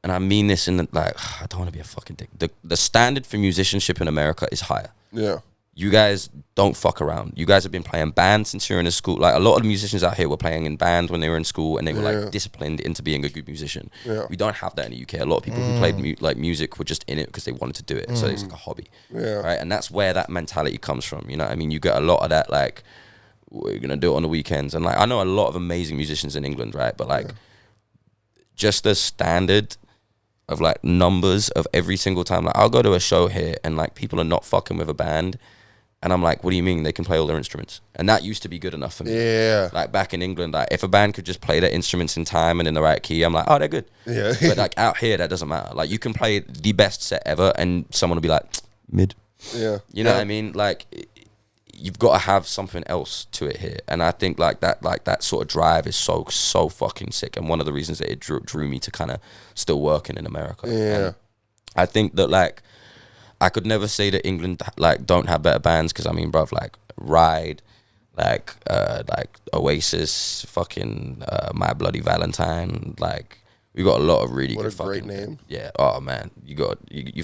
and I mean this in the like, I don't want to be a fucking dick. The standard for musicianship in America is higher. Yeah. You guys don't fuck around. You guys have been playing bands since you're in a school. Like a lot of the musicians out here were playing in bands when they were in school, and they were like disciplined into being a good musician. Yeah. We don't have that in the UK. A lot of people who played like music were just in it because they wanted to do it. So it's like a hobby, right? And that's where that mentality comes from. You know what I mean? You get a lot of that, like, we're gonna do it on the weekends, and like I know a lot of amazing musicians in England, right? But like, just the standard of like numbers of every single time. Like I'll go to a show here, and like people are not fucking with a band. And I'm like, what do you mean they can play all their instruments? And that used to be good enough for me. Yeah. Like back in England, like if a band could just play their instruments in time and in the right key, I'm like, oh, they're good. Yeah. But like out here, that doesn't matter. Like you can play the best set ever and someone will be like, mid. Yeah. You know what I mean? Like you've got to have something else to it here. And I think like that sort of drive is so fucking sick. And one of the reasons that it drew me to kind of still working in America. Yeah. And I think that like, I could never say that England like don't have better bands because I mean, bruv, like Ride, like Oasis, fucking My Bloody Valentine, like we got a lot of really good fucking. What a great name! Yeah. Oh man, you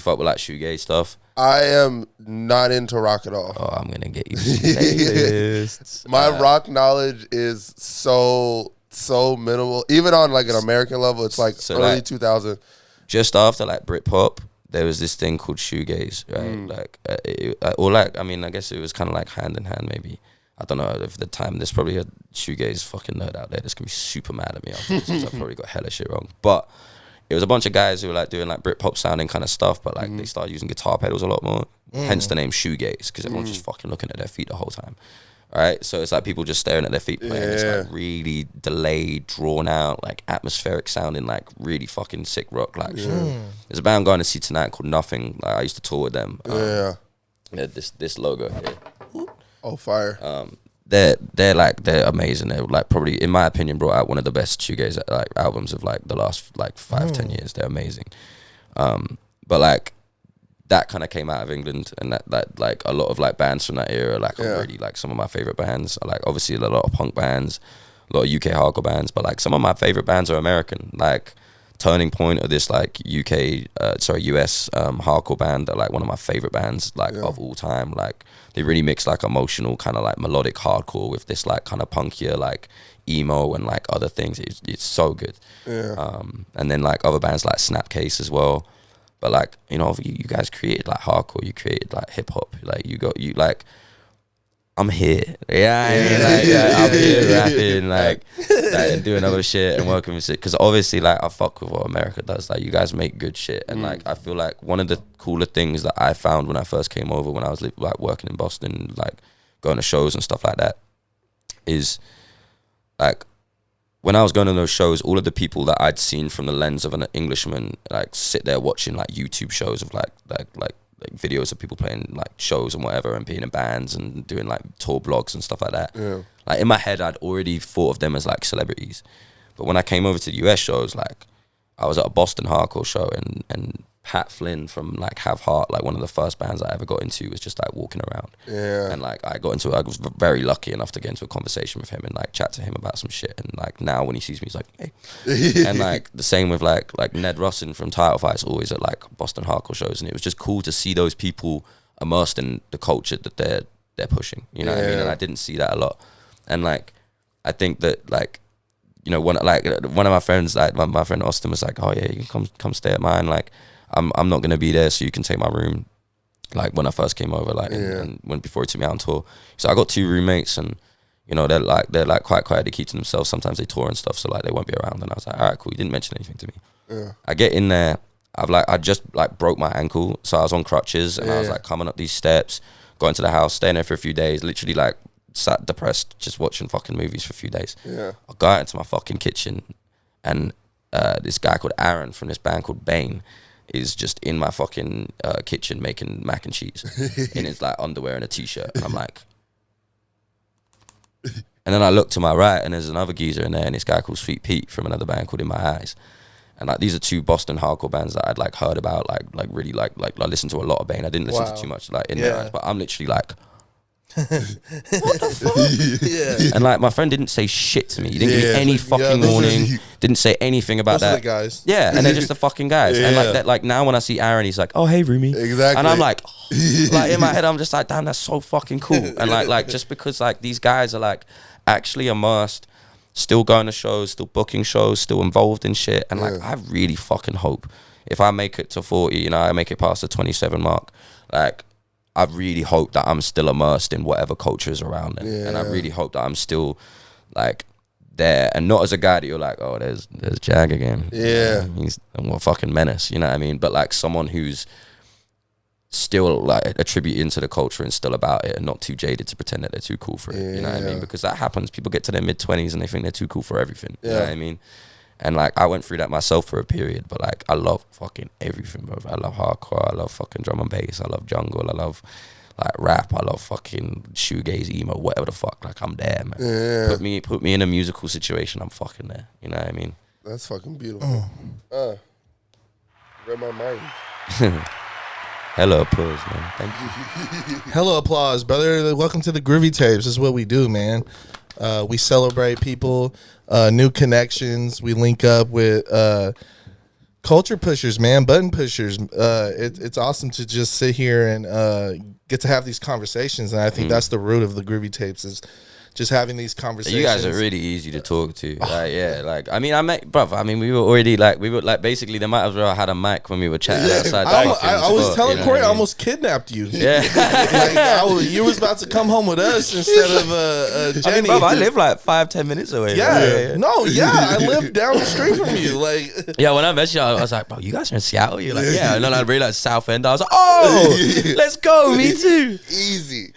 fuck with like shoegaze stuff. I am not into rock at all. Oh, I'm gonna get you some playlists. My rock knowledge is so minimal. Even on like an American level, it's like early 2000. Just after like Britpop. there was this thing called shoegaze, right? I guess it was kind of like hand in hand, maybe. I don't know if the time, there's probably a shoegaze fucking nerd out there that's gonna be super mad at me afterwards because I've probably got hella shit wrong. But it was a bunch of guys who were like doing like Britpop sounding kind of stuff, but like they started using guitar pedals a lot more. Hence the name shoegaze, because everyone's just fucking looking at their feet the whole time. Right, so it's like people just staring at their feet playing. It's like really delayed, drawn out, like atmospheric sounding, like really fucking sick rock. Like there's a band I'm going to see tonight called Nothing. Like I used to tour with them. This logo here. Oh, fire. They're amazing. They're like probably, in my opinion, brought out one of the best shoegaze like albums of like the last like 5-10 years. They're amazing. But like that kind of came out of England, and that like a lot of like bands from that era like are really like some of my favorite bands. Like obviously a lot of punk bands, a lot of UK hardcore bands, but like some of my favorite bands are American. Like Turning Point are this like US hardcore band that like one of my favorite bands like of all time. Like they really mix like emotional kind of like melodic hardcore with this like kind of punkier like emo and like other things. It's so good. And then like other bands like Snapcase as well. But like, you know, you guys created like hardcore, you created like hip hop, like you like, I'm here. Yeah, I mean, like, I'm here rapping, like and doing other shit and working with shit. Because obviously, like, I fuck with what America does. Like, you guys make good shit. And like, I feel like one of the cooler things that I found when I first came over, when I was like working in Boston, like going to shows and stuff like that, is like, when I was going to those shows, all of the people that I'd seen from the lens of an Englishman, like sit there watching like YouTube shows of like videos of people playing like shows and whatever, and being in bands and doing like tour blogs and stuff like that. Like in my head, I'd already thought of them as like celebrities. But when I came over to the US shows, like I was at a Boston hardcore show, and Pat Flynn from like Have Heart, like one of the first bands I ever got into, was just like walking around. And like I was very lucky enough to get into a conversation with him and like chat to him about some shit. And like now when he sees me, he's like, hey. And like the same with like Ned Russin from Title Fight's always at like Boston hardcore shows, and it was just cool to see those people immersed in the culture that they're pushing. You know what I mean? And I didn't see that a lot. And like I think that like, you know, one of my friends, like my friend Austin, was like, oh yeah, you can come stay at mine. Like I'm not gonna be there, so you can take my room. Like when I first came over, like and when before he took me out on tour. So I got 2 roommates, and you know they're like quite quiet, they keep to themselves. Sometimes they tour and stuff, so like they won't be around. And I was like, all right, cool. He didn't mention anything to me. I get in there. I just like broke my ankle, so I was on crutches, and I was like coming up these steps, going to the house, staying there for a few days, literally like sat depressed, just watching fucking movies for a few days. I go out into my fucking kitchen, and this guy called Aaron from this band called Bane is just in my fucking kitchen making mac and cheese in his like underwear and a t-shirt, and I'm like, and then I look to my right, and there's another geezer in there, and this guy called Sweet Pete from another band called In My Eyes. And like these are 2 Boston hardcore bands that I'd like heard about, like really like I listened to a lot of Bane. I didn't listen to too much like In Their Eyes, but I'm literally like, what the fuck? And like my friend didn't say shit to me. He didn't give me any fucking warning. Didn't say anything about that. The guys. Yeah, and they're just the fucking guys. And like that, like now when I see Aaron, he's like, oh hey Rumi. Exactly. And I'm like, like in my head, I'm just like, damn, that's so fucking cool. And like just because like these guys are like actually immersed, still going to shows, still booking shows, still involved in shit. And like I really fucking hope if I make it to 40, you know, I make it past the 27 mark, like I really hope that I'm still immersed in whatever culture is around them. And I really hope that I'm still like there, and not as a guy that you're like, oh, there's Jag again. He's a fucking menace, you know what I mean? But like someone who's still like attributing to the culture and still about it, and not too jaded to pretend that they're too cool for it. You know what I mean? Because that happens. People get to their mid-20s and they think they're too cool for everything. You know what I mean? And like I went through that myself for a period, but like I love fucking everything, bro. I love hardcore, I love fucking drum and bass, I love jungle, I love like rap, I love fucking shoegaze, emo, whatever the fuck. Like I'm there, man. Put me in a musical situation, I'm fucking there. You know what I mean? That's fucking beautiful. Read my mind. Hello applause, man. Thank you. Hello applause, brother. Welcome to the Groovy Tapes. This is what we do, man. We celebrate people, new connections. We link up with culture pushers, man, button pushers. It's awesome to just sit here and get to have these conversations. And I think that's the root of the Groovy Tapes, is just having these conversations. You guys are really easy to talk to. Like, yeah, like, I mean, we were already like, basically, they might as well had a mic when we were chatting outside. I was telling Corey, I almost kidnapped you. Yeah. You was about to come home with us instead of Jenny. I live like 5-10 minutes away. Yeah. I live down the street from you. Like, yeah, when I met you, I was like, bro, you guys are in Seattle? You're like, yeah. And then I realized South End. I was like, oh, let's go. Me too. Easy.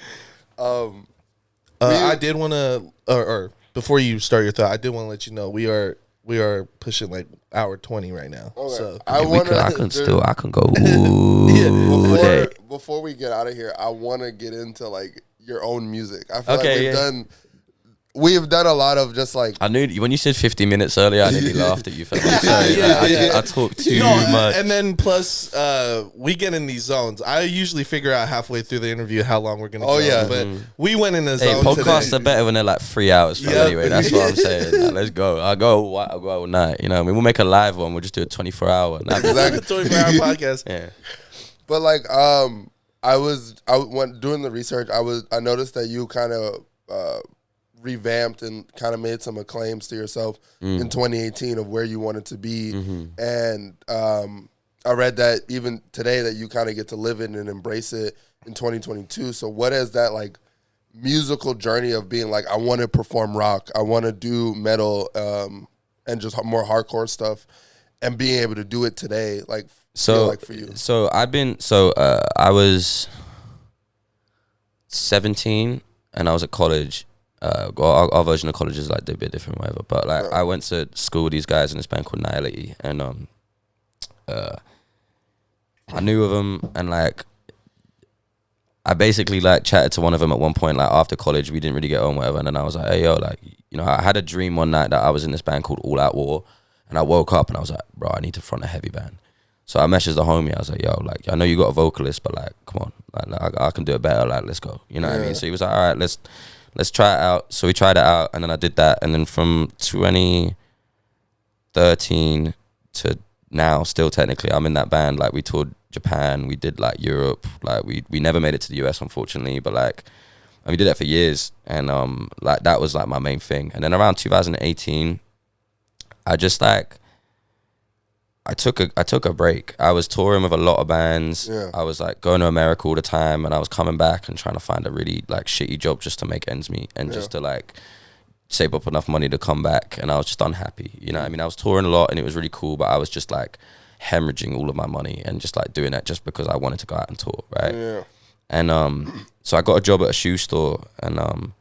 I did want to, or before you start your thought, I did want to let you know we are pushing like hour 20 right now. Okay. So I can go. Ooh, before we get out of here, I want to get into like your own music. I feel like we have done a lot of just like. I knew when you said 50 minutes earlier, I nearly laughed at you. For that. Sorry, I talk too much. And then plus, we get in these zones. I usually figure out halfay through the interview how long we're gonna go. Yeah, but we went in a zone. Podcasts today. are better when they're like 3 hours from anyway. That's what I'm saying. Like, let's go. I'll go all night. You know, what I mean, we'll make a live one. We'll just do a 24-hour. Exactly, 24-hour podcast. Yeah. But like, when doing the research, I noticed that you kind of revamped and kind of made some acclaims to yourself in 2018 of where you wanted to be. And I read that even today that you kind of get to live it and embrace it in 2022. So what is that like musical journey of being like, I want to perform rock, I want to do metal and just more hardcore stuff, and being able to do it today, like feel like for you? I was 17 and I was at college. Our version of college is like a bit different, whatever. But like, I went to school with these guys in this band called Nihility, and I knew of them, and like, I basically like chatted to one of them at one point, like after college, we didn't really get on, whatever. And then I was like, hey yo, like, you know, I had a dream one night that I was in this band called All Out War, and I woke up and I was like, bro, I need to front a heavy band. So I messaged the homie. I was like, yo, like, I know you got a vocalist, but like, come on, like I can do it better. Like, let's go. You know what I mean? So he was like, all right, let's try it out. So we tried it out, and then I did that. And then from 2013 to now, still technically, I'm in that band. Like, we toured Japan, we did like Europe. Like, we never made it to the US, unfortunately, but like, and we did that for years. And like, that was like my main thing. And then around 2018, I just like, I took a break. I was touring with a lot of bands. Yeah. I was like going to America all the time, and I was coming back and trying to find a really like shitty job just to make ends meet and just to like save up enough money to come back. And I was just unhappy. You know what I mean? I was touring a lot and it was really cool, but I was just like hemorrhaging all of my money and just like doing that just because I wanted to go out and tour, right? Yeah. And so I got a job at a shoe store and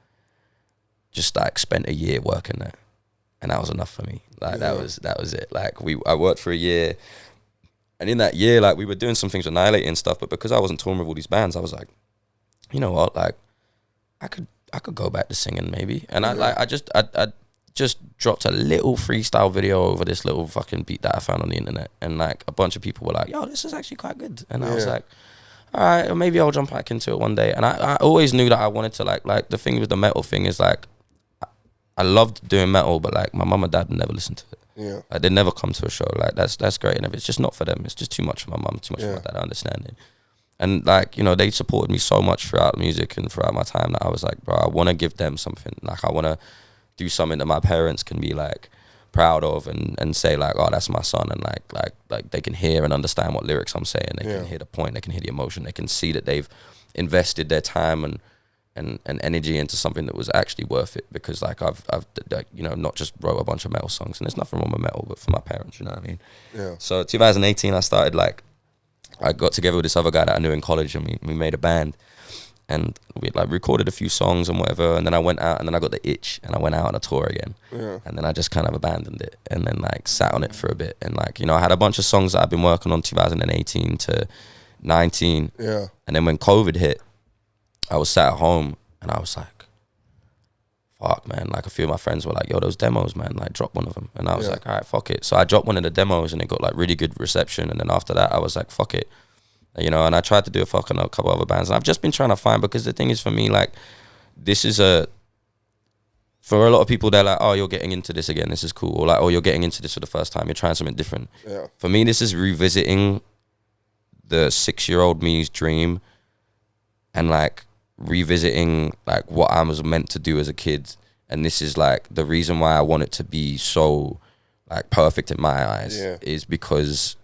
just like spent a year working there. And that was enough for me. Like that was it. Like I worked for a year, and in that year, like we were doing some things with Annihilate and stuff. But because I wasn't touring with all these bands, I was like, you know what? Like I could go back to singing maybe. And I just dropped a little freestyle video over this little fucking beat that I found on the internet, and like a bunch of people were like, yo, this is actually quite good. And I was like, all right, maybe I'll jump back into it one day. And I always knew that I wanted to like the thing with the metal thing is like, I loved doing metal, but like my mum and dad never listened to it. Yeah. Like they never come to a show. Like that's great. And if it's just not for them, it's just too much for my mum, too much for my dad, I understand it. And like, you know, they supported me so much throughout music and throughout my time that I was like, bro, I want to give them something. Like I want to do something that my parents can be like proud of and say like, oh, that's my son. And like they can hear and understand what lyrics I'm saying. They can hear the point, they can hear the emotion. They can see that they've invested their time and energy into something that was actually worth it, because like I've you know, not just wrote a bunch of metal songs, and there's nothing wrong with metal, but for my parents, you know what I mean? Yeah. So 2018 I started like, I got together with this other guy that I knew in college, and we made a band, and we like recorded a few songs and whatever, and then I went out and then I got the itch and I went out on a tour again. And then I just kind of abandoned it and then like sat on it for a bit, and like, you know, I had a bunch of songs that I've been working on 2018 to 19. And then when COVID hit, I was sat at home and I was like, fuck, man. Like a few of my friends were like, yo, those demos, man, like drop one of them. And I was like, all right, fuck it. So I dropped one of the demos and it got like really good reception. And then after that, I was like, fuck it. You know, and I tried to do a couple other bands. And I've just been trying to find, because the thing is for me, like, this is for a lot of people, they're like, oh, you're getting into this again. This is cool. Or like, oh, you're getting into this for the first time. You're trying something different. For me, this is revisiting the 6-year-old me's dream and like revisiting like what I was meant to do as a kid, and this is like the reason why I want it to be so like perfect in my eyes is because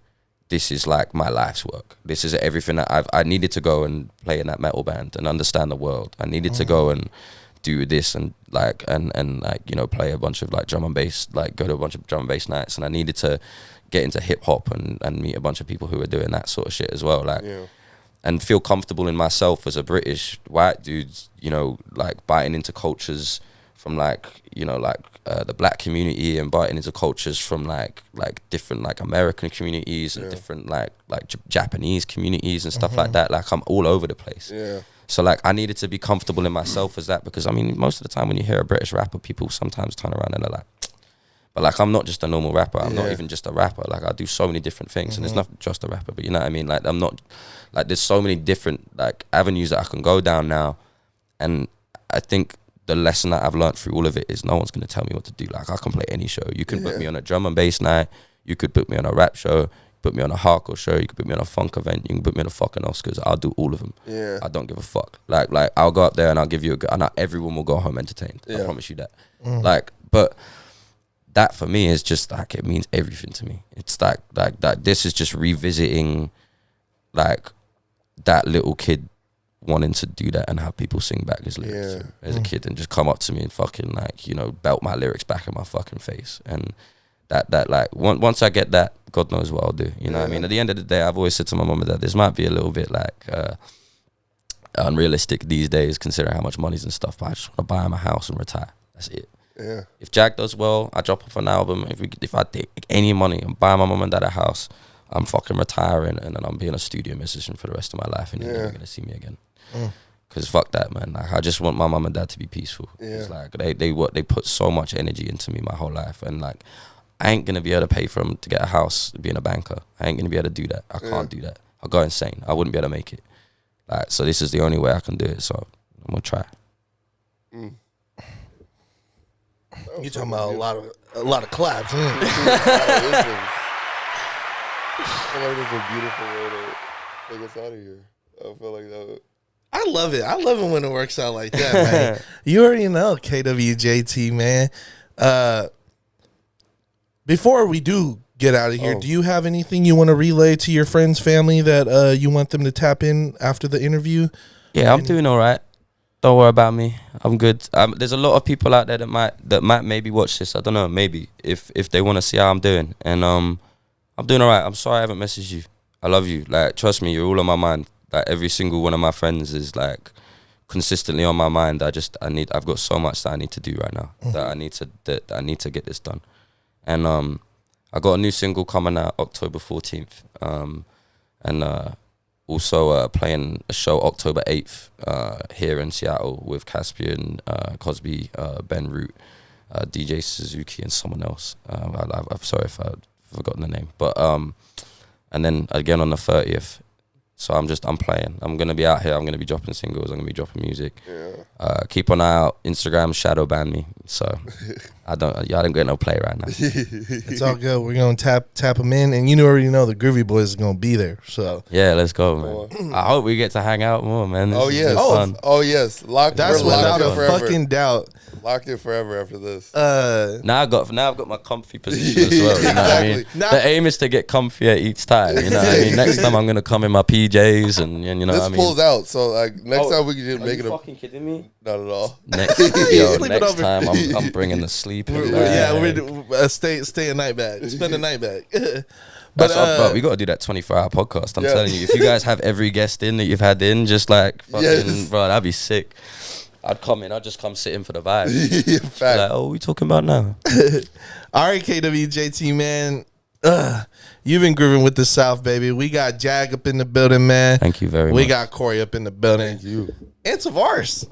this is like my life's work. This is everything that I needed to go and play in that metal band and understand the world. I needed to go and do this and like and like, you know, play a bunch of like drum and bass, like go to a bunch of drum and bass nights, and I needed to get into hip hop and meet a bunch of people who were doing that sort of shit as well, like and feel comfortable in myself as a British white dude, you know, like biting into cultures from like, you know, like the black community, and biting into cultures from like different like American communities and different like Japanese communities and stuff like that. Like I'm all over the place. So like I needed to be comfortable in myself as that, because I mean most of the time when you hear a British rapper, people sometimes turn around and they're like, but like I'm not just a normal rapper. I'm not even just a rapper. Like I do so many different things, and it's not just a rapper, but you know what I mean? Like I'm not, like there's so many different like avenues that I can go down now, and I think the lesson that I've learned through all of it is no one's gonna tell me what to do. Like I can play any show. You can put me on a drum and bass night. You could put me on a rap show. Put me on a hardcore show. You can put me on a funk event. You can put me on a fucking Oscars. I'll do all of them. I don't give a fuck. Like I'll go up there and I'll give you a good, and everyone will go home entertained. I promise you that. Like, but that for me is just like, it means everything to me. It's like this is just revisiting like that little kid wanting to do that and have people sing back his lyrics as a kid, and just come up to me and fucking like, you know, belt my lyrics back in my fucking face. And that like once I get that, God knows what I'll do. You know what I mean? At the end of the day, I've always said to my mum and dad, this might be a little bit like unrealistic these days considering how much money's and stuff, but I just want to buy him a house and retire. That's it. If Jag does well, I drop off an album. If I take any money and buy my mum and dad a house, I'm fucking retiring, and then I'm being a studio musician for the rest of my life, and you're never gonna see me again. Cause fuck that, man. Like I just want my mum and dad to be peaceful. It's like they put so much energy into me my whole life, and like I ain't gonna be able to pay for them to get a house, being a banker. I ain't gonna be able to do that. I can't do that. I'll go insane. I wouldn't be able to make it. Like, so this is the only way I can do it. So I'm gonna try. You talking about a lot of claps? I feel like it's a beautiful way to take us out of here. I feel like that. I love it. I love it when it works out like that, man. You already know, KWJT, man. Before we do get out of here, do you have anything you want to relay to your friends, family that you want them to tap in after the interview? Yeah, I'm doing all right. Don't worry about me. I'm good. There's a lot of people out there that might maybe watch this. I don't know, maybe if they want to see how I'm doing. And I'm doing all right. I'm sorry I haven't messaged you. I love you. Like, trust me, you're all on my mind. Like, every single one of my friends is like consistently on my mind. I've got so much that I need to do right now that I need to get this done. And I got a new single coming out October 14th. And also playing a show October 8th here in Seattle with Caspian, Cosby, Ben Root, DJ Suzuki, and someone else. I'm sorry if I've forgotten the name. But and then again on the 30th. So I'm playing. I'm going to be out here. I'm going to be dropping singles. I'm going to be dropping music. Keep an eye out. Instagram shadow ban me. So y'all don't get no play right now. It's all good. We're going to tap them in. And you already know the Groovy Boys is going to be there. So yeah, let's go, man. I hope we get to hang out more, man. This is fun. Oh, yes. That's without a fucking doubt. Locked in forever after this. Now I've got my comfy position as well. You know what I mean? The aim is to get comfier each time. You know what I mean? Next time I'm gonna come in my PJs and you know this what I mean. This pulls out, so like next time we can just make it. Are you fucking kidding me? Not at all. Next time I'm bringing the sleep. We're stay a night back. Spend a night back. But bro, we got to do that 24-hour podcast. I'm telling you, if you guys have every guest in that you've had in, just like fucking, bro, that'd be sick. I'd come in. I'd just come sit in for the vibe. Like, oh, what are we talking about now? All right, KWJT, man. You've been grooving with the South, baby. We got Jag up in the building, man. Thank you very much. We got Corey up in the building. Thank you. And Tavares.